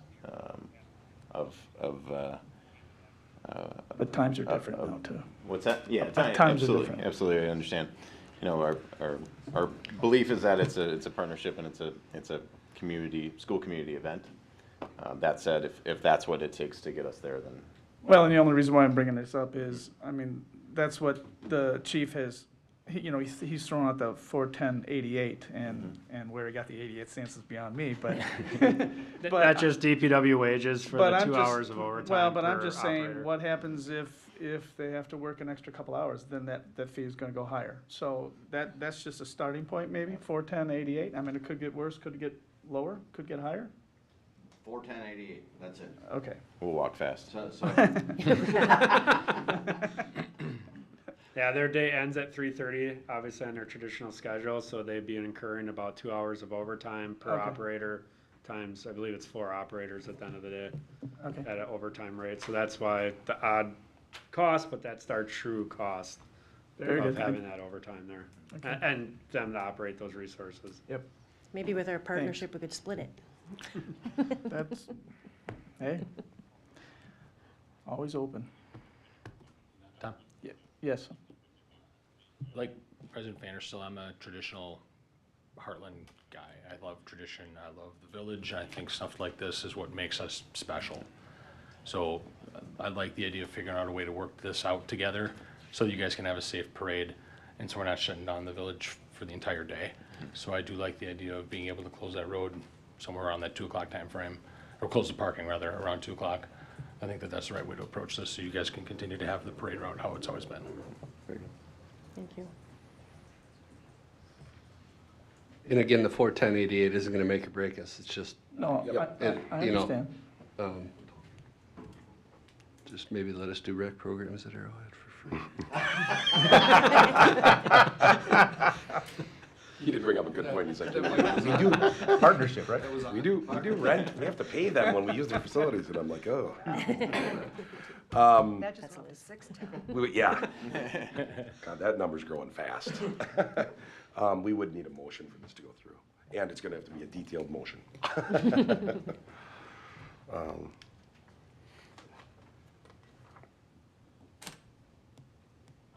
But times are different now, too. What's that? Yeah, Times are absolutely, different. absolutely, I understand. You know, our belief is that it's a partnership and it's a school community event. That said, if that's what it takes to get us there, then. Well, and the only reason why I'm bringing this up is, I mean, that's what the chief has, he's thrown out the 41088, and where he got the 88 cents is beyond me, but. That's just DPW wages for the 2 hours of overtime. Well, but I'm per just saying, operator. what happens if they have to work an extra couple hours, then that fee is gonna go higher. So that's just a starting point, maybe, 41088. I mean, it could get worse, could get lower, could get higher. 41088, that's it. Okay. We'll walk fast. Yeah, their day ends at 3:30, obviously on their traditional schedule, so they'd be incurring about 2 hours of overtime per Okay. operator times, I believe it's 4 operators at the end of the day. Okay. At an overtime rate, so that's why the odd cost, but that's our true cost Very of good. having that overtime there. Okay. And them to operate those resources. Yep. Maybe with our partnership, we could split it. That's, hey, always open. Tom? Yes. Like President Vanderstel, I'm a traditional Hartland guy. I love tradition. I love the village. I think stuff like this is what makes us special. So I like the idea of figuring out a way to work this out together so that you guys can have a safe parade and so we're not shutting down the village for the entire day. So I do like the idea of being able to close that road somewhere around that 2 o'clock time frame, or close the parking rather, around 2 o'clock. I think that that's the right way to approach this so you guys can continue to have the parade route how it's always been. Thank you. And again, the 41088 isn't gonna make or break us, it's just. No, I you know, understand. Just maybe let us do rec programs at Arrowhead for free. He did bring up a good point. He's like, we do partnership, right? We do rent. We have to pay them when we use their facilities. And I'm like, oh. That just went to 6 Yeah. God, that number's growing fast. We would need a motion for this to go through. And it's gonna have to be a detailed motion.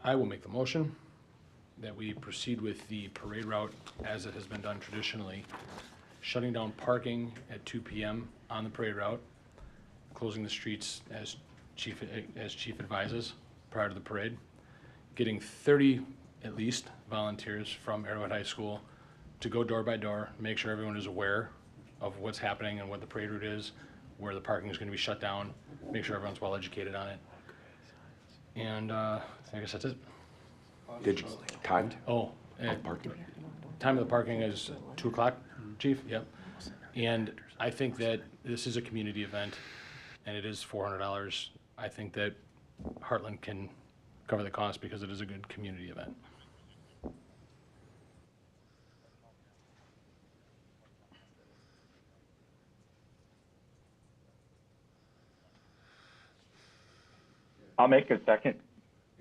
I will make the motion that we proceed with the parade route as it has been done traditionally, shutting down parking at 2 p.m. on the parade route, closing the streets as chief advises prior to the parade, getting 30 at least volunteers from Arrowhead High School to go door by door, make sure everyone is aware of what's happening and what the parade route is, where the parking is going to be shut down, make sure everyone's well educated on it. And I guess that's it. Did you, timed? Oh, time of the parking is 2 o'clock, Chief? Yep. And I think that this is a community event, and it is $400. I think that Hartland can cover the cost because it is a good community event. I'll make a second.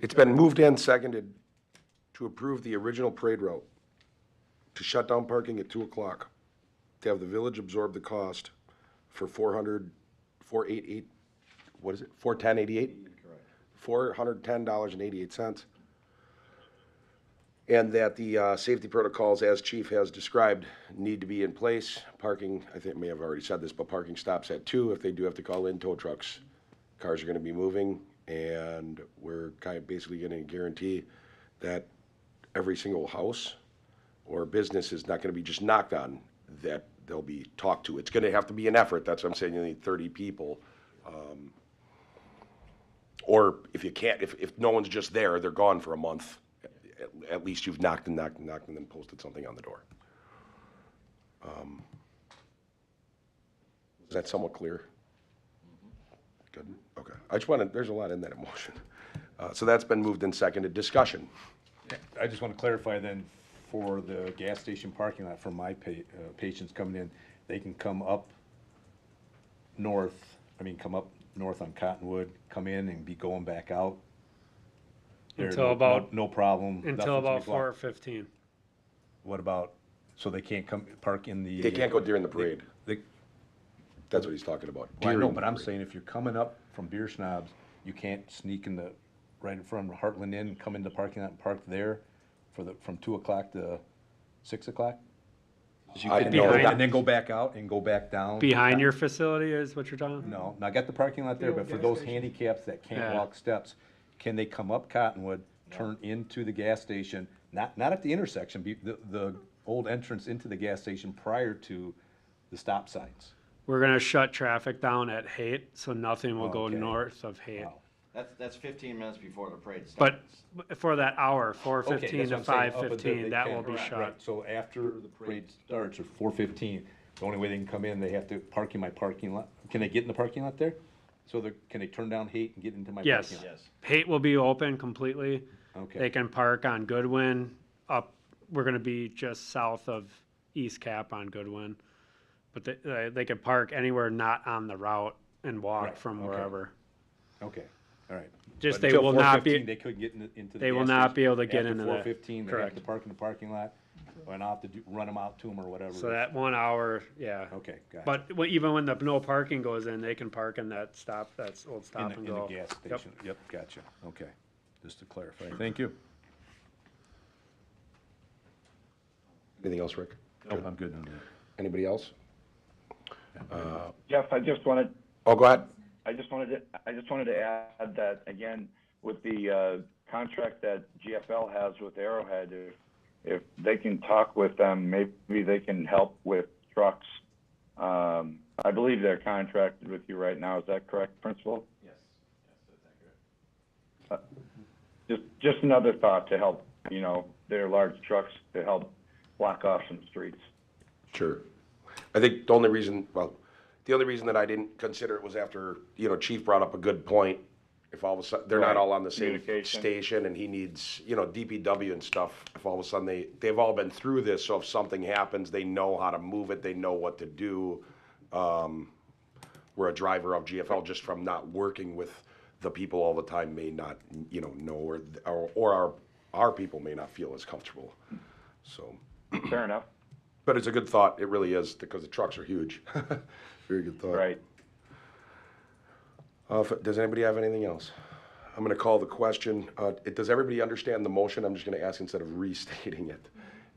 It's been moved and seconded to approve the original parade route, to shut down parking at 2 o'clock, to have the village absorb the cost for $410.88? $410.88. And that the safety protocols, as Chief has described, need to be in place. Parking, I think, may have already said this, but parking stops at 2 if they do have to call in tow trucks. Cars are gonna be moving, and we're kind of basically gonna guarantee that every single house or business is not gonna be just knocked on, that they'll be talked to. It's gonna have to be an effort, that's what I'm saying, you need 30 people. Or if you can't, if no one's just there, they're gone for a month, at least you've knocked and knocked and knocked and then posted something on the door. Is that somewhat clear? Good, okay. I just wanted, there's a lot in that emotion. So that's been moved and seconded. Discussion. I just want to clarify then, for the gas station parking lot, for my patients coming in, they can come up north, come up north on Cottonwood, come in and be going back out? Until about. No problem? Until about nothing's gonna be blocked? 4:15. What about, so they can't come park in the? They can't go during the parade. They, That's what he's talking about. well, I know, during but the I'm parade. saying if you're coming up from Beer Snobs, you can't sneak in the, right in front of Hartland Inn, come in the parking lot and park there from 2 o'clock to 6 o'clock? I And know and then go back out and go back down? Behind your facility is what you're talking? No, I got the parking lot there, but for those handicaps that can't Yeah. walk steps, can they come up Cottonwood, turn into the gas station, not at the intersection, the old entrance into the gas station prior to the stop signs? We're gonna shut traffic down at Haight, so nothing will go Okay. north of Haight. Wow. That's 15 minutes before the parade But starts. for that hour, Okay, 4:15 that's to what I'm saying. Up until 5:15, they that can- will be right, shut. right. So after the parade starts, or 4:15, the only way they can come in, they have to park in my parking lot. Can they get in the parking lot there? So can they turn down Haight and get into my Yes. parking lot? Haight will be open completely. Okay. They can park on Goodwin up, we're gonna be just south of East Cap on Goodwin. But they can park anywhere not on the route and walk Right, from okay. wherever. Okay, all right. Just But they until will not be. 4:15, they couldn't get into the They will gas not station. be able to get After into the. 4:15, they have Correct. to park in the parking lot, and I'll have to run them out to them or whatever. So that 1 hour, yeah. Okay, got it. But even when the no parking goes in, they can park in that stop, that old stop and In the go. gas Yep. station, yep, gotcha, okay. Just to clarify, thank you. Anything else, Rick? Nope, I'm good on that. Anybody else? Jeff, I just wanted Oh, go ahead. I just wanted to add that, again, with the contract that GFL has with Arrowhead, if they can talk with them, maybe they can help with trucks. I believe they're contracted with you right now. Is that correct, Principal? Yes, that's accurate. Just another thought to help, their large trucks to help block off some streets. Sure. I think the only reason that I didn't consider it was after, Chief brought up a good point. If all of a sudden, they're not Right. all on the same Communication. station and he needs, DPW and stuff, if all of a sudden they've all been through this, so if something happens, they know how to move it, they know what to do. Where a driver of GFL, just from not working with the people all the time, may not, know, or our people may not feel as comfortable, so. Fair enough. But it's a good thought, it really is, because the trucks are huge. Very good thought. Right. Does anybody have anything else? I'm gonna call the question. Does everybody understand the motion? I'm just gonna ask instead of restating it.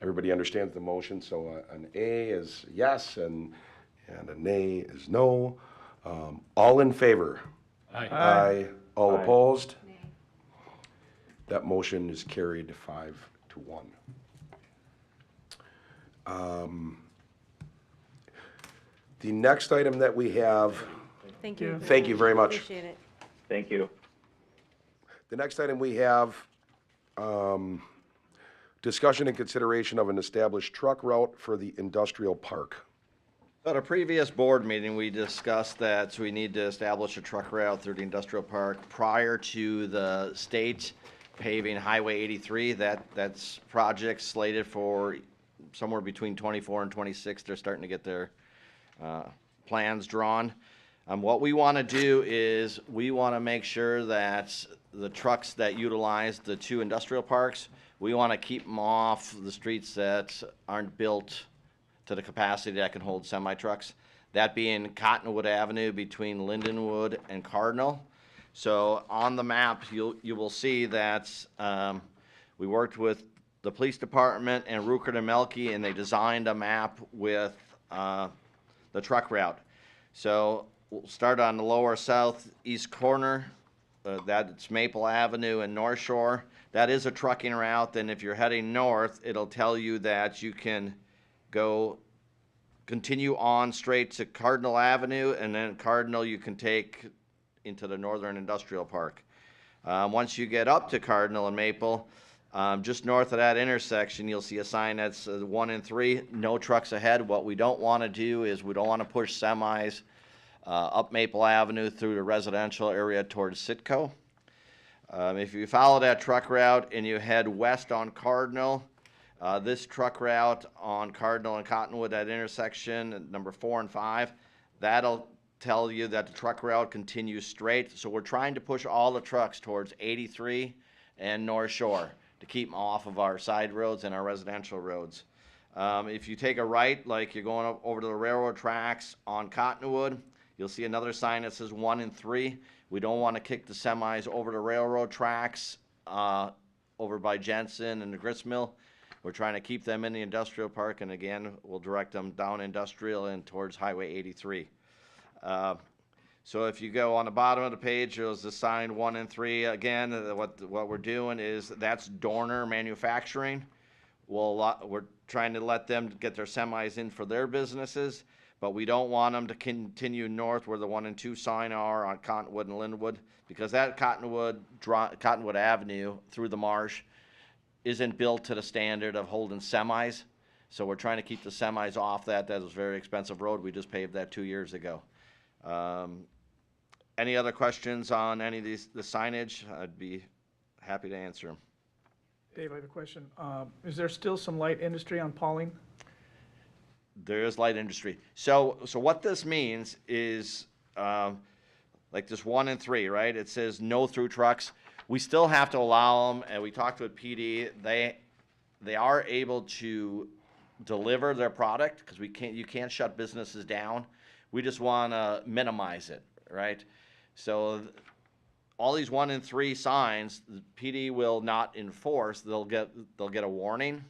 Everybody understands the motion, so an A is yes, and a nay is no. All in favor? Aye. Aye. All Aye. opposed? That motion is carried 5-1. The next item that we have, Thank you. Thank you very much. Appreciate it. Thank you. the next item we have, discussion and consideration of an established truck route for the industrial park. At a previous board meeting, we discussed that we need to establish a truck route through the industrial park prior to the state paving Highway 83. That's project slated for somewhere between 24 and 26. They're starting to get their plans drawn. What we want to do is we want to make sure that the trucks that utilize the two industrial parks, we want to keep them off the streets that aren't built to the capacity that can hold semi-trucks. That being Cottonwood Avenue between Lindenwood and Cardinal. So on the map, you will see that we worked with the police department and Ruckert and Melke, and they designed a map with the truck route. So we'll start on the lower southeast corner. That's Maple Avenue and North Shore. That is a trucking route, and if you're heading north, it'll tell you that you can go continue on straight to Cardinal Avenue, and then Cardinal you can take into the Northern Industrial Park. Once you get up to Cardinal and Maple, just north of that intersection, you'll see a sign that's 1 and 3, no trucks ahead. What we don't want to do is we don't want to push semis up Maple Avenue through the residential area towards Sitco. If you follow that truck route and you head west on Cardinal, this truck route on Cardinal and Cottonwood, that intersection, number 4 and 5, that'll tell you that the truck route continues straight. So we're trying to push all the trucks towards 83 and North Shore to keep them off of our side roads and our residential roads. If you take a right, like you're going over to the railroad tracks on Cottonwood, you'll see another sign that says 1 and 3. We don't want to kick the semis over the railroad tracks over by Jensen and the grist mill. We're trying to keep them in the industrial park, and again, we'll direct them down industrial and towards Highway 83. So if you go on the bottom of the page, there's the sign 1 and 3. Again, what we're doing is that's Dorner Manufacturing. We're trying to let them get their semis in for their businesses, but we don't want them to continue north where the 1 and 2 sign are on Cottonwood and Linwood, because that Cottonwood Avenue through the marsh isn't built to the standard of holding semis. So we're trying to keep the semis off that. That was a very expensive road. We just paved that 2 years ago. Any other questions on any of the signage? I'd be happy to answer them. Dave, I have a question. Is there still some light industry on Pauling? There is light industry. So what this means is, like this 1 and 3, right? It says no through trucks. We still have to allow them, and we talked with PD. They are able to deliver their product, because you can't shut businesses down. We just want to minimize it, right? So all these 1 and 3 signs, the PD will not enforce. They'll get a warning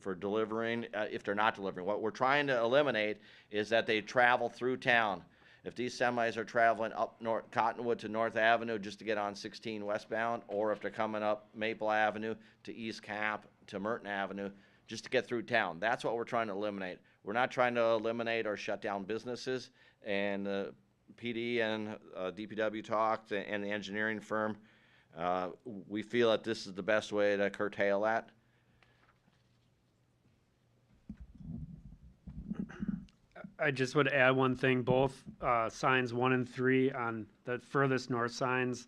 for delivering if they're not delivering. What we're trying to eliminate is that they travel through town. If these semis are traveling up Cottonwood to North Avenue just to get on 16 westbound, or if they're coming up Maple Avenue to East Cap to Merton Avenue just to get through town, that's what we're trying to eliminate. We're not trying to eliminate or shut down businesses. And PD and DPW talked, and the engineering firm, we feel that this is the best way to curtail that. I just would add one thing, both signs 1 and 3 on the furthest north signs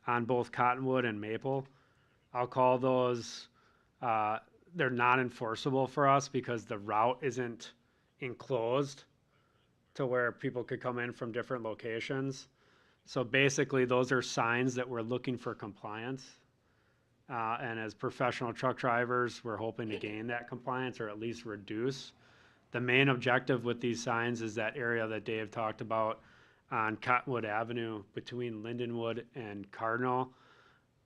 on both Cottonwood and Maple, I'll call those, they're not enforceable for us because the route isn't enclosed to where people could come in from different locations. So basically those are signs that we're looking for compliance. And as professional truck drivers, we're hoping to gain that compliance or at least reduce. The main objective with these signs is that area that Dave talked about on Cottonwood Avenue between Lindenwood and Cardinal.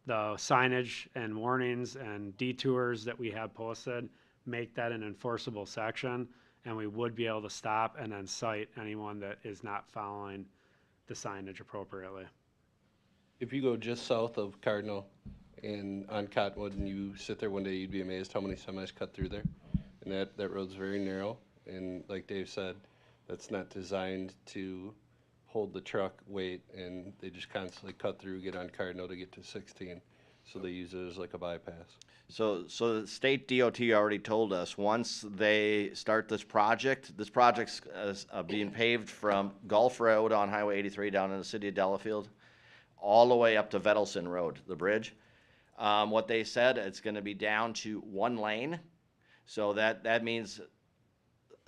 The signage and warnings and detours that we have posted make that an enforceable section, and we would be able to stop and then cite anyone that is not following the signage appropriately. If you go just south of Cardinal and on Cottonwood and you sit there one day, you'd be amazed how many semis cut through there. And that road's very narrow. And like Dave said, that's not designed to hold the truck weight, and they just constantly cut through, get on Cardinal to get to 16. So they use it as like a bypass. So the state DOT already told us once they start this project's being paved from Gulf Road on Highway 83 down in the city of Delafield, all the way up to Vedelson Road, the bridge. What they said, it's going to be down to 1 lane. So that means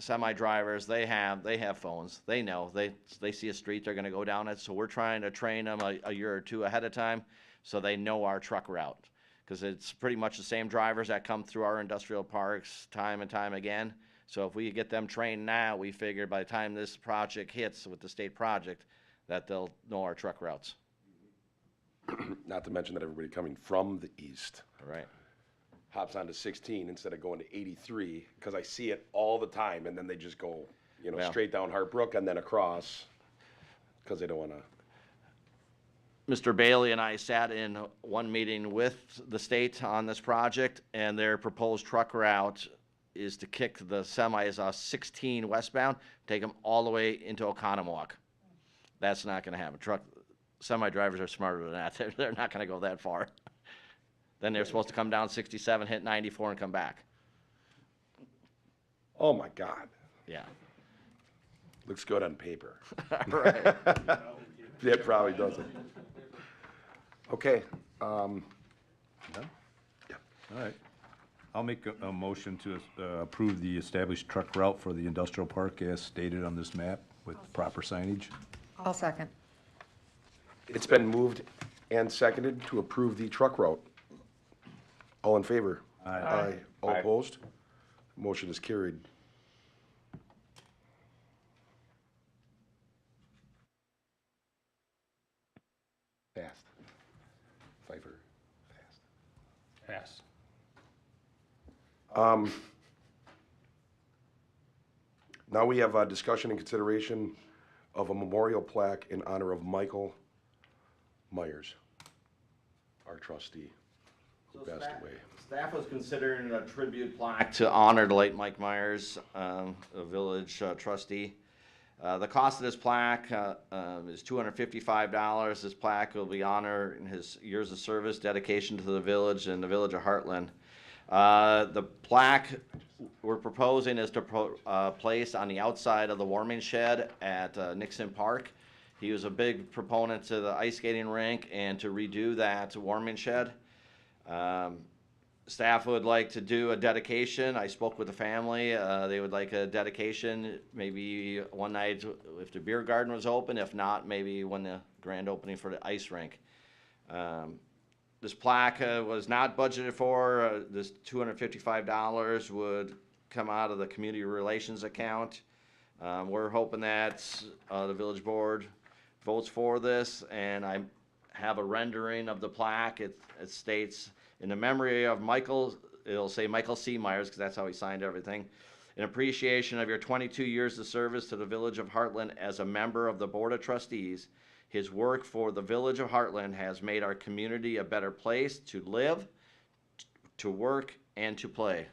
semi drivers, they have phones. They know they see a street, they're going to go down it. So we're trying to train them a year or two ahead of time so they know our truck route, because it's pretty much the same drivers that come through our industrial parks time and time again. So if we get them trained now, we figure by the time this project hits with the state project that they'll know our truck routes. Not to mention that everybody coming from the east Right. hops onto 16 instead of going to 83, because I see it all the time, and then they just go, Yeah. straight down Hartbrook and then across, because they don't want to. Mr. Bailey and I sat in one meeting with the state on this project, and their proposed truck route is to kick the semis 16 westbound, take them all the way into Oconomowoc. That's not gonna happen. Semi drivers are smarter than that. They're not gonna go that far. Then they're supposed to come down 67, hit 94 and come back. Oh, my God. Yeah. Looks good on paper. Right. It probably doesn't. Okay. Done? Yeah. All right. I'll make a motion to approve the established truck route for the industrial park as stated on this map with proper signage. I'll second. It's been moved and seconded to approve the truck route. All in favor? Aye. All opposed? Motion is carried. Fast. Pfeiffer, fast. Pass. Now we have a discussion and consideration of a memorial plaque in honor of Michael Myers, our trustee, who passed away. Staff was considering a tribute plaque to honor the late Mike Myers, a village trustee. The cost of this plaque is $255. This plaque will be honoring his years of service, dedication to the village and the village of Hartland. The plaque we're proposing is to place on the outside of the warming shed at Nixon Park. He was a big proponent to the ice skating rink and to redo that warming shed. Staff would like to do a dedication. I spoke with the family. They would like a dedication, maybe one night if the beer garden was open. If not, maybe when the grand opening for the ice rink. This plaque was not budgeted for. This $255 would come out of the community relations account. We're hoping that the village board votes for this, and I have a rendering of the plaque. It states, in the memory of Michael, it'll say Michael C. Myers, because that's how he signed everything. In appreciation of your 22 years of service to the village of Hartland as a member of the Board of Trustees, his work for the village of Hartland has made our community a better place to live, to work, and to play.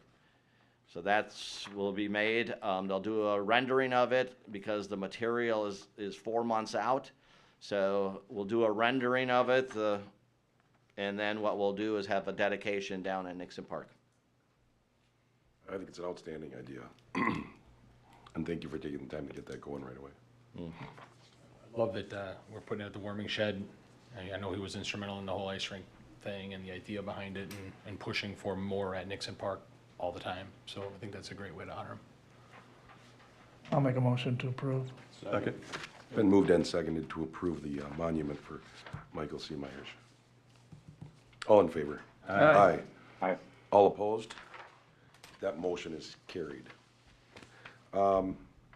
So that's will be made. They'll do a rendering of it because the material is 4 months out. So we'll do a rendering of it, and then what we'll do is have a dedication down at Nixon Park. I think it's an outstanding idea. And thank you for taking the time to get that going right away. Love that we're putting it at the warming shed. I know he was instrumental in the whole ice rink thing and the idea behind it and pushing for more at Nixon Park all the time. So I think that's a great way to honor him. I'll make a motion to approve. Second. Been moved and seconded to approve the monument for Michael C. Myers. All in favor? Aye. Aye. All opposed? That motion is carried.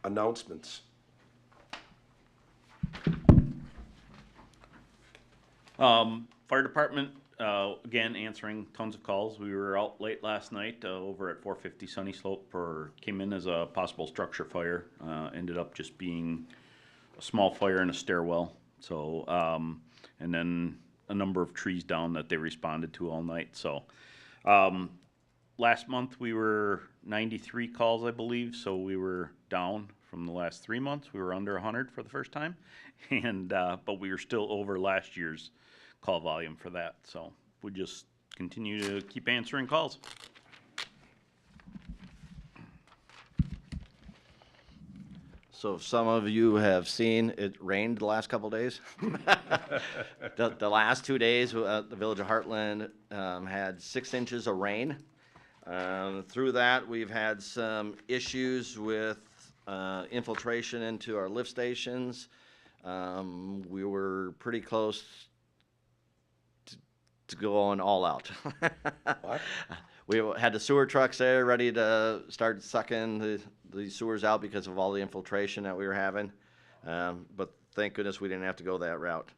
Announcements. Fire department, again, answering tons of calls. We were out late last night over at 450 Sunny Slope came in as a possible structure fire. Ended up just being a small fire in a stairwell. So, and then a number of trees down that they responded to all night. So, last month we were 93 calls, I believe. So we were down from the last 3 months. We were under 100 for the first time, and but we were still over last year's call volume for that. So we just continue to keep answering calls. So some of you have seen it rained the last couple days. The last 2 days, the village of Hartland had 6 inches of rain. Through that, we've had some issues with infiltration into our lift stations. We were pretty close to going all out. What? We had the sewer trucks there ready to start sucking the sewers out because of all the infiltration that we were having. But thank goodness we didn't have to go that route.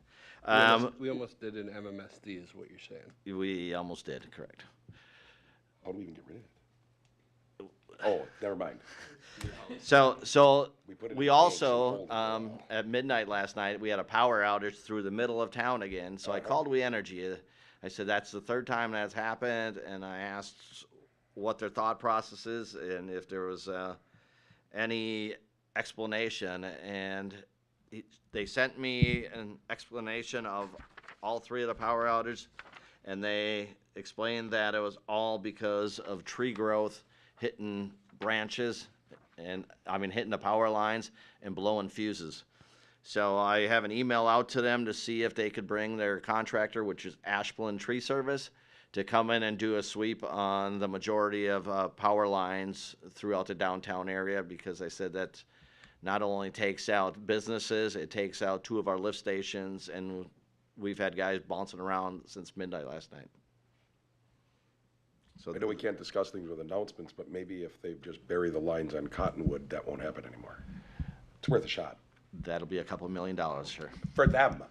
We almost did an MMSD is what you're saying. We almost did, correct. How do we even get rid of it? Oh, never mind. So put it in we the also, tanks and at midnight last night, we had a power outage through the middle of town again. So I called We Energy. I said, that's the 3rd time that's happened. And I asked, what their thought process is and if there was any explanation. And they sent me an explanation of all three of the power outages, and they explained that it was all because of tree growth hitting branches and hitting the power lines and blowing fuses. So I have an email out to them to see if they could bring their contractor, which is Ashland Tree Service, to come in and do a sweep on the majority of power lines throughout the downtown area, because they said that not only takes out businesses, it takes out 2 of our lift stations, and we've had guys bouncing around since midnight last night. So I know we can't discuss things with announcements, but maybe if they just bury the lines on Cottonwood, that won't happen anymore. It's worth a shot. That'll be a couple $1 million, sure. For them.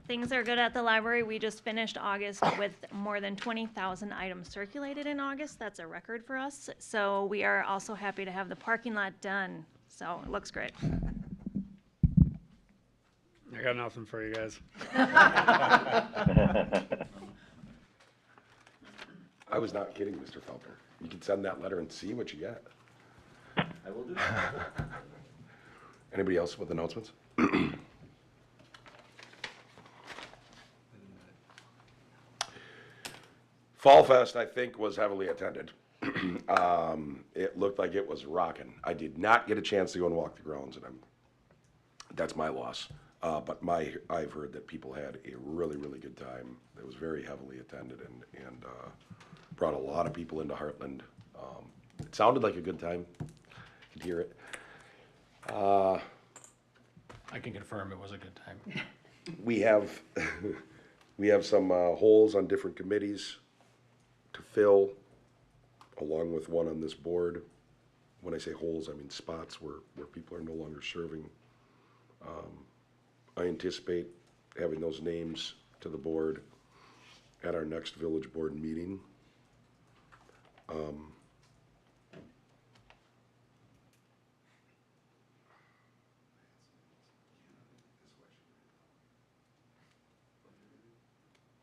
Things are good at the library. We just finished August with more than 20,000 items circulated in August. That's a record for us. So we are also happy to have the parking lot done. So it looks great. I got nothing for you guys. I was not kidding, Mr. Felker. You can send that letter and see what you get. I will do that. Anybody else with announcements? Fall Fest, I think, was heavily attended. It looked like it was rocking. I did not get a chance to go and walk the grounds, and that's my loss. But I've heard that people had a really, really good time. It was very heavily attended and brought a lot of people into Hartland. It sounded like a good time. You could hear it. I can confirm it was a good time. We have some holes on different committees to fill, along with one on this board. When I say holes, I mean spots where people are no longer serving. I anticipate having those names to the board at our next village board meeting.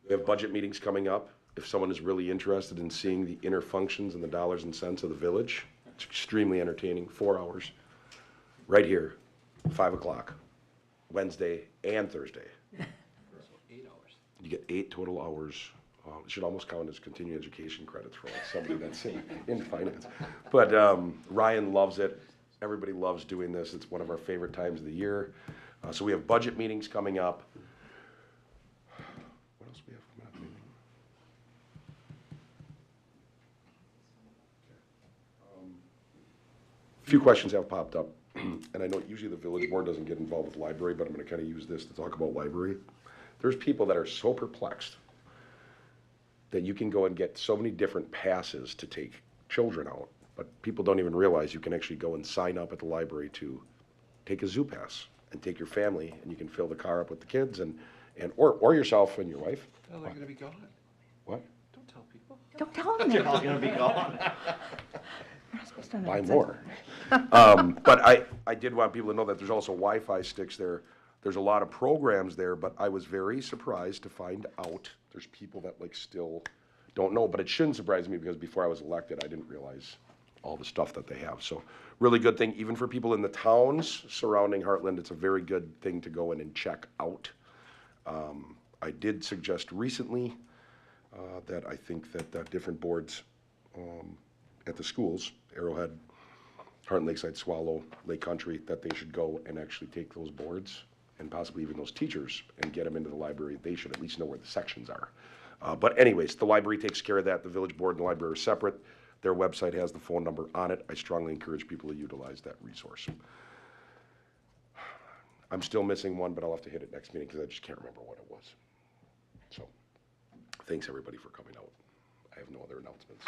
We have budget meetings coming up. If someone is really interested in seeing the inner functions and the dollars and cents of the village, it's extremely entertaining. 4 hours, right here, 5 o'clock, Wednesday and Thursday. 8 hours. You get 8 total hours. It should almost count as continuing education credits for somebody that's in finance. But Ryan loves it. Everybody loves doing this. It's one of our favorite times of the year. So we have budget meetings coming up. What else do we have coming up? A few questions have popped up. And I know usually the village board doesn't get involved with library, but I'm going to kind of use this to talk about library. There's people that are so perplexed that you can go and get so many different passes to take children out, but people don't even realize you can actually go and sign up at the library to take a zoo pass and take your family, and you can fill the car up with the kids or yourself and your wife. Oh, they're gonna be gone. What? Don't tell people. Don't tell them. They're all gonna be gone. Buy more. But I did want people to know that there's also Wi-Fi sticks there. There's a lot of programs there, but I was very surprised to find out there's people that still don't know. But it shouldn't surprise me because before I was elected, I didn't realize all the stuff that they have. So really good thing, even for people in the towns surrounding Hartland, it's a very good thing to go in and check out. I did suggest recently that I think that different boards at the schools, Arrowhead, Hartland Lakeside, Swallow, Lake Country, that they should go and actually take those boards and possibly even those teachers and get them into the library. They should at least know where the sections are. But anyways, the library takes care of that. The village board and the library are separate. Their website has the phone number on it. I strongly encourage people to utilize that resource. I'm still missing one, but I'll have to hit it next meeting because I just can't remember what it was. So thanks everybody for coming out. I have no other announcements.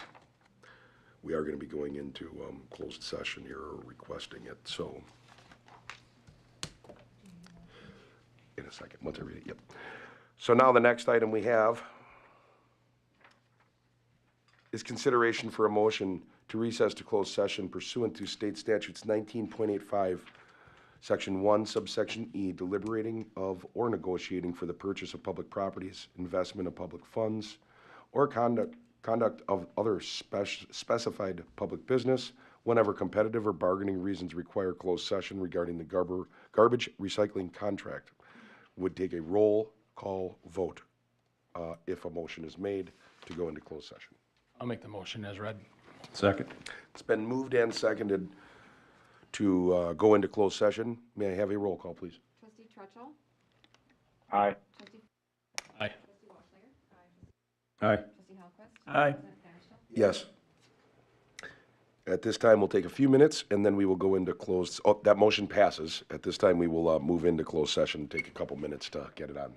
We are going to be going into closed session here, or requesting it, so in a second, once I read it, yep. So now the next item we have is consideration for a motion to recess to closed session pursuant to state statutes 19.85, section 1, subsection E, deliberating of or negotiating for the purchase of public properties, investment of public funds, or conduct conduct of other specified public business whenever competitive or bargaining reasons require closed session regarding the garbage recycling contract. Would take a roll call vote if a motion is made to go into closed session. I'll make the motion as read. Second. It's been moved and seconded to go into closed session. May I have a roll call, please? Trustee Trutchell? Aye. Aye. Trustee Walshliger? Aye. Trustee Hallquist? Aye. President Vanderstel? Yes. At this time, we'll take a few minutes, and then we will go into closed, oh, that motion passes. At this time, we will move into closed session, take a couple minutes to get it on.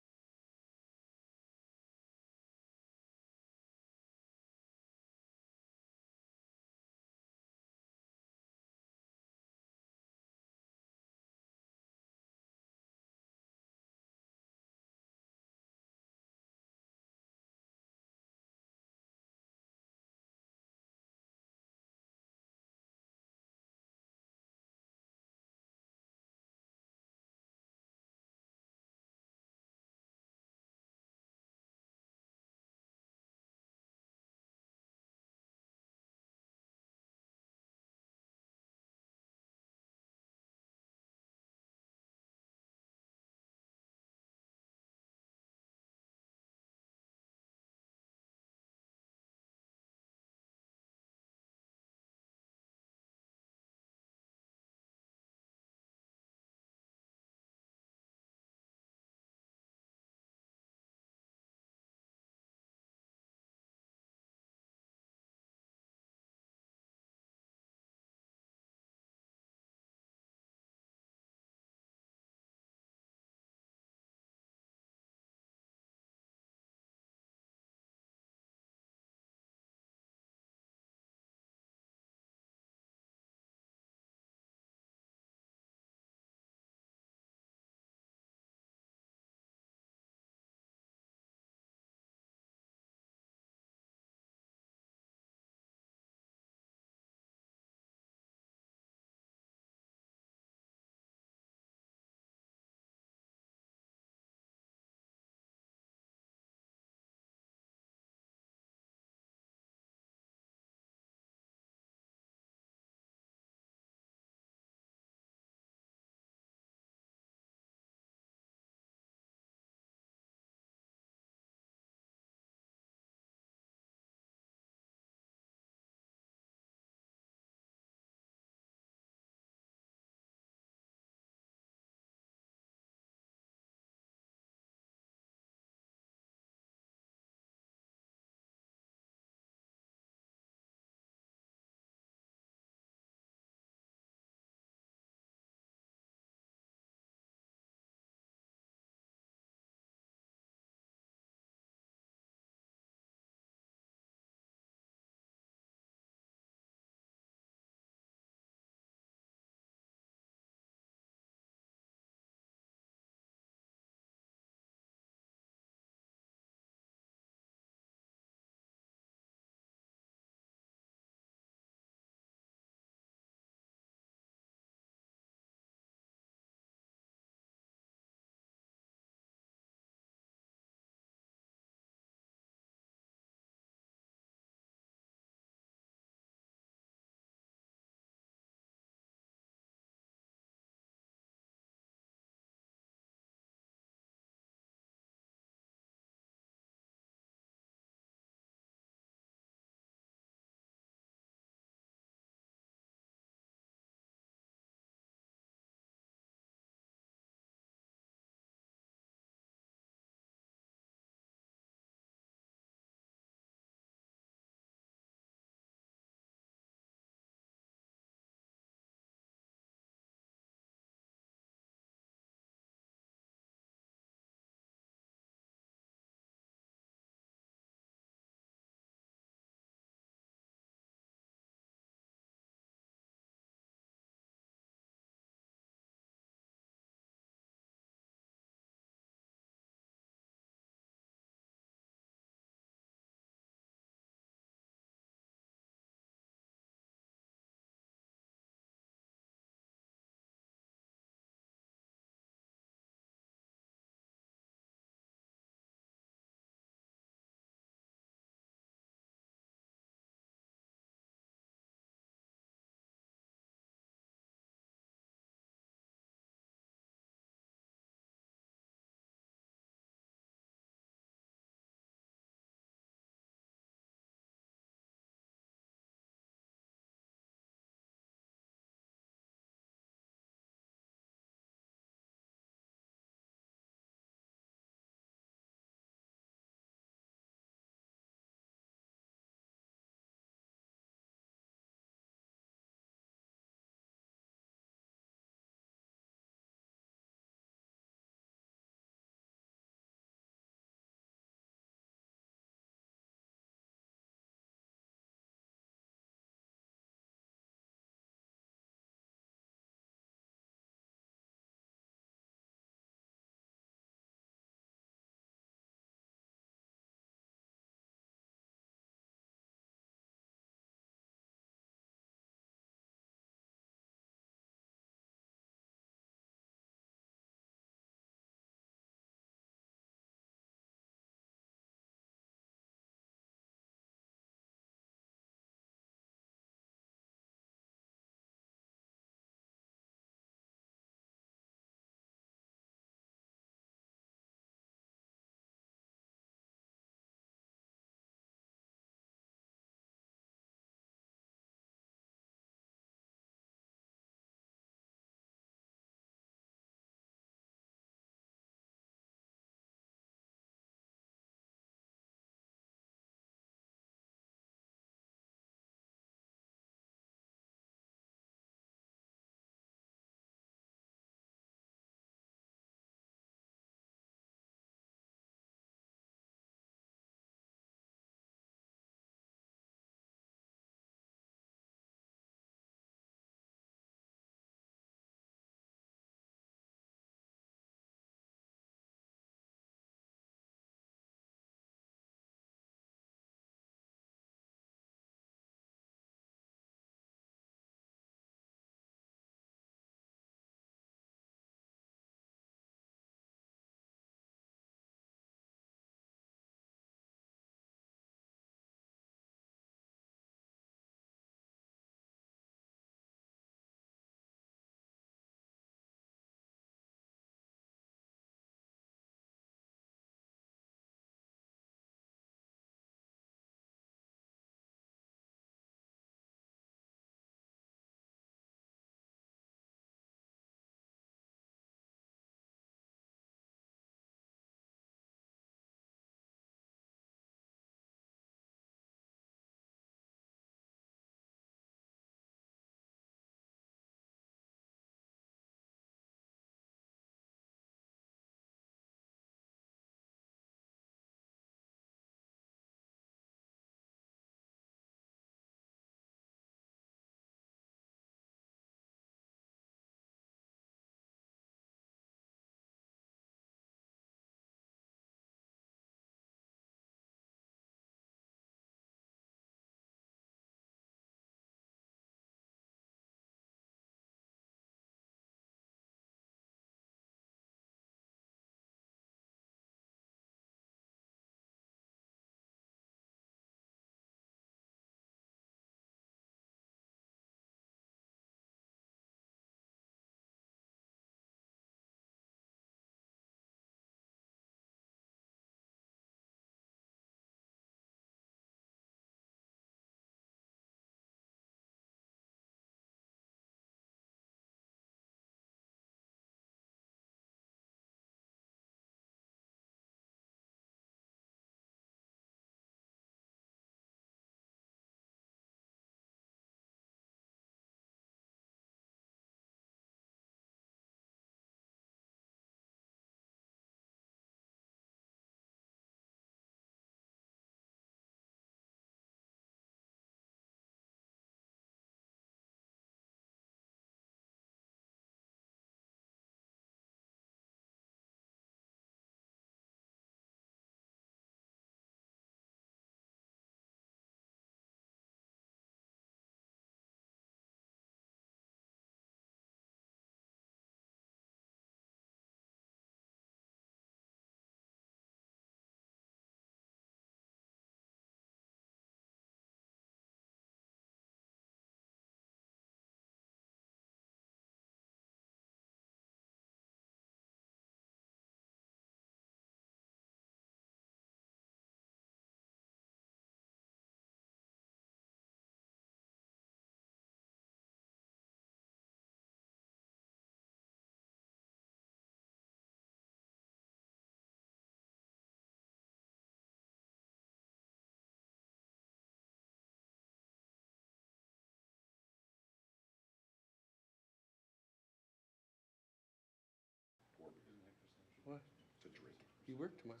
You work tomorrow?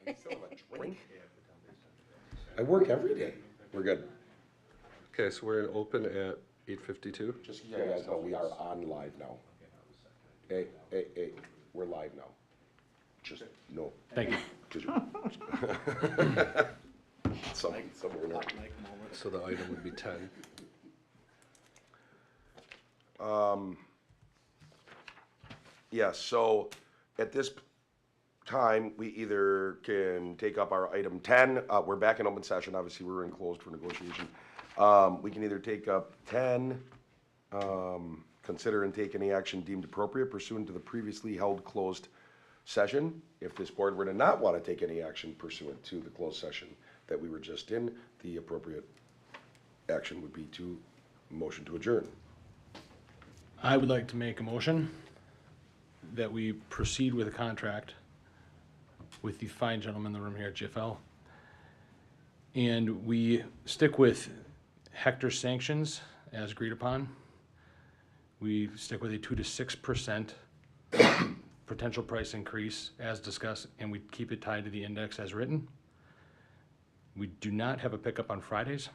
I still have a drink? I work every day. We're good. Okay, so we're in open at 8:52. Just, yeah, guys know we are on live now. Hey, we're live now. Just, no. Thank you. Somewhere there. So the item would be 10. Yes, so at this time, we either can take up our item 10, we're back in open session, obviously we were in closed for negotiation. We can either take up 10, consider and take any action deemed appropriate pursuant to the previously held closed session. If this board were to not want to take any action pursuant to the closed session that we were just in, the appropriate action would be to motion to adjourn. I would like to make a motion that we proceed with a contract with the fine gentleman in the room here at GFL. And we stick with Hector sanctions as agreed upon. We stick with a 2 to 6% potential price increase as discussed, and we keep it tied to the index as written. We do not have a pickup on Fridays.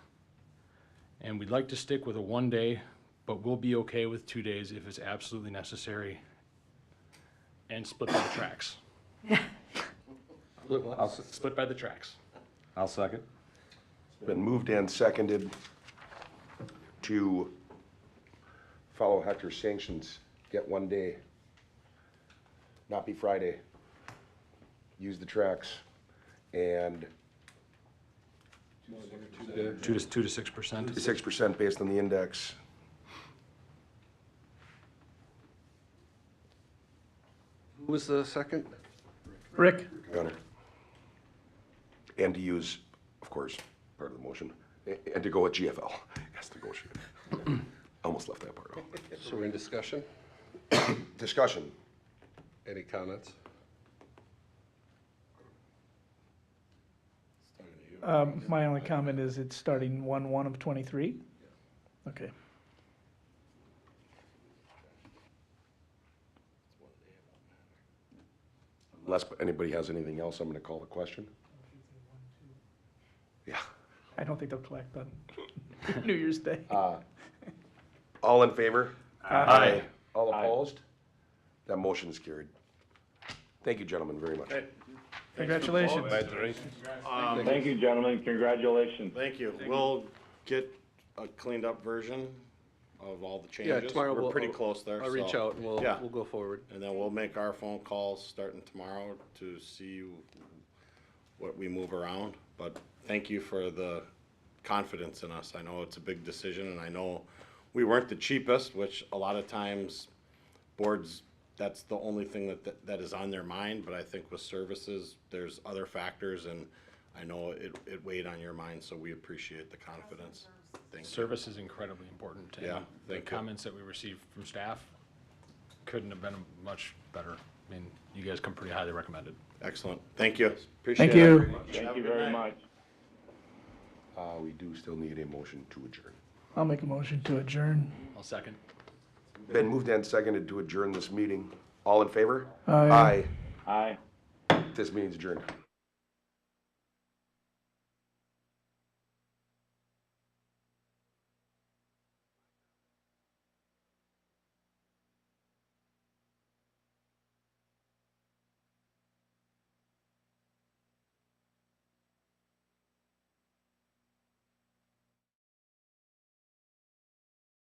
And we'd like to stick with a 1 day, but we'll be okay with 2 days if it's absolutely necessary, and split by the tracks. Split by the tracks. I'll second. Been moved and seconded to follow Hector's sanctions, get 1 day, not be Friday, use the tracks, and 2 to 6%. 6% based on the index. Who was the second? Rick? Gunner. And to use, of course, part of the motion, and to go with GFL. Yes, negotiate. Almost left that part out. So we're in discussion? Discussion. Any comments? My only comment is it's starting 1/1 of '23? Okay. Unless anybody has anything else, I'm gonna call the question. Yeah. I don't think they'll collect on New Year's Day. All in favor? Aye. All opposed? That motion is carried. Thank you, gentlemen, very much. Congratulations. Thank you, gentlemen. Congratulations. Thank you. We'll get a cleaned up version of all the changes. Yeah, tomorrow We're pretty close there. I'll reach so, out and we'll go forward. And then we'll make our phone calls starting tomorrow to see what we move around. But thank you for the confidence in us. I know it's a big decision, and I know we weren't the cheapest, which a lot of times boards, that's the only thing that is on their mind. But I think with services, there's other factors, and I know it weighed on your mind, so we appreciate the confidence. Thank you. Service is incredibly important. And Yeah, the thank you. comments that we received from staff couldn't have been much better. I mean, you guys come pretty highly recommended. Excellent. Thank you. Appreciate Thank you. it. Thank you very much. We do still need a motion to adjourn. I'll make a motion to adjourn. I'll second. Been moved and seconded to adjourn this meeting. All in favor? Aye. Aye. This meeting's adjourned.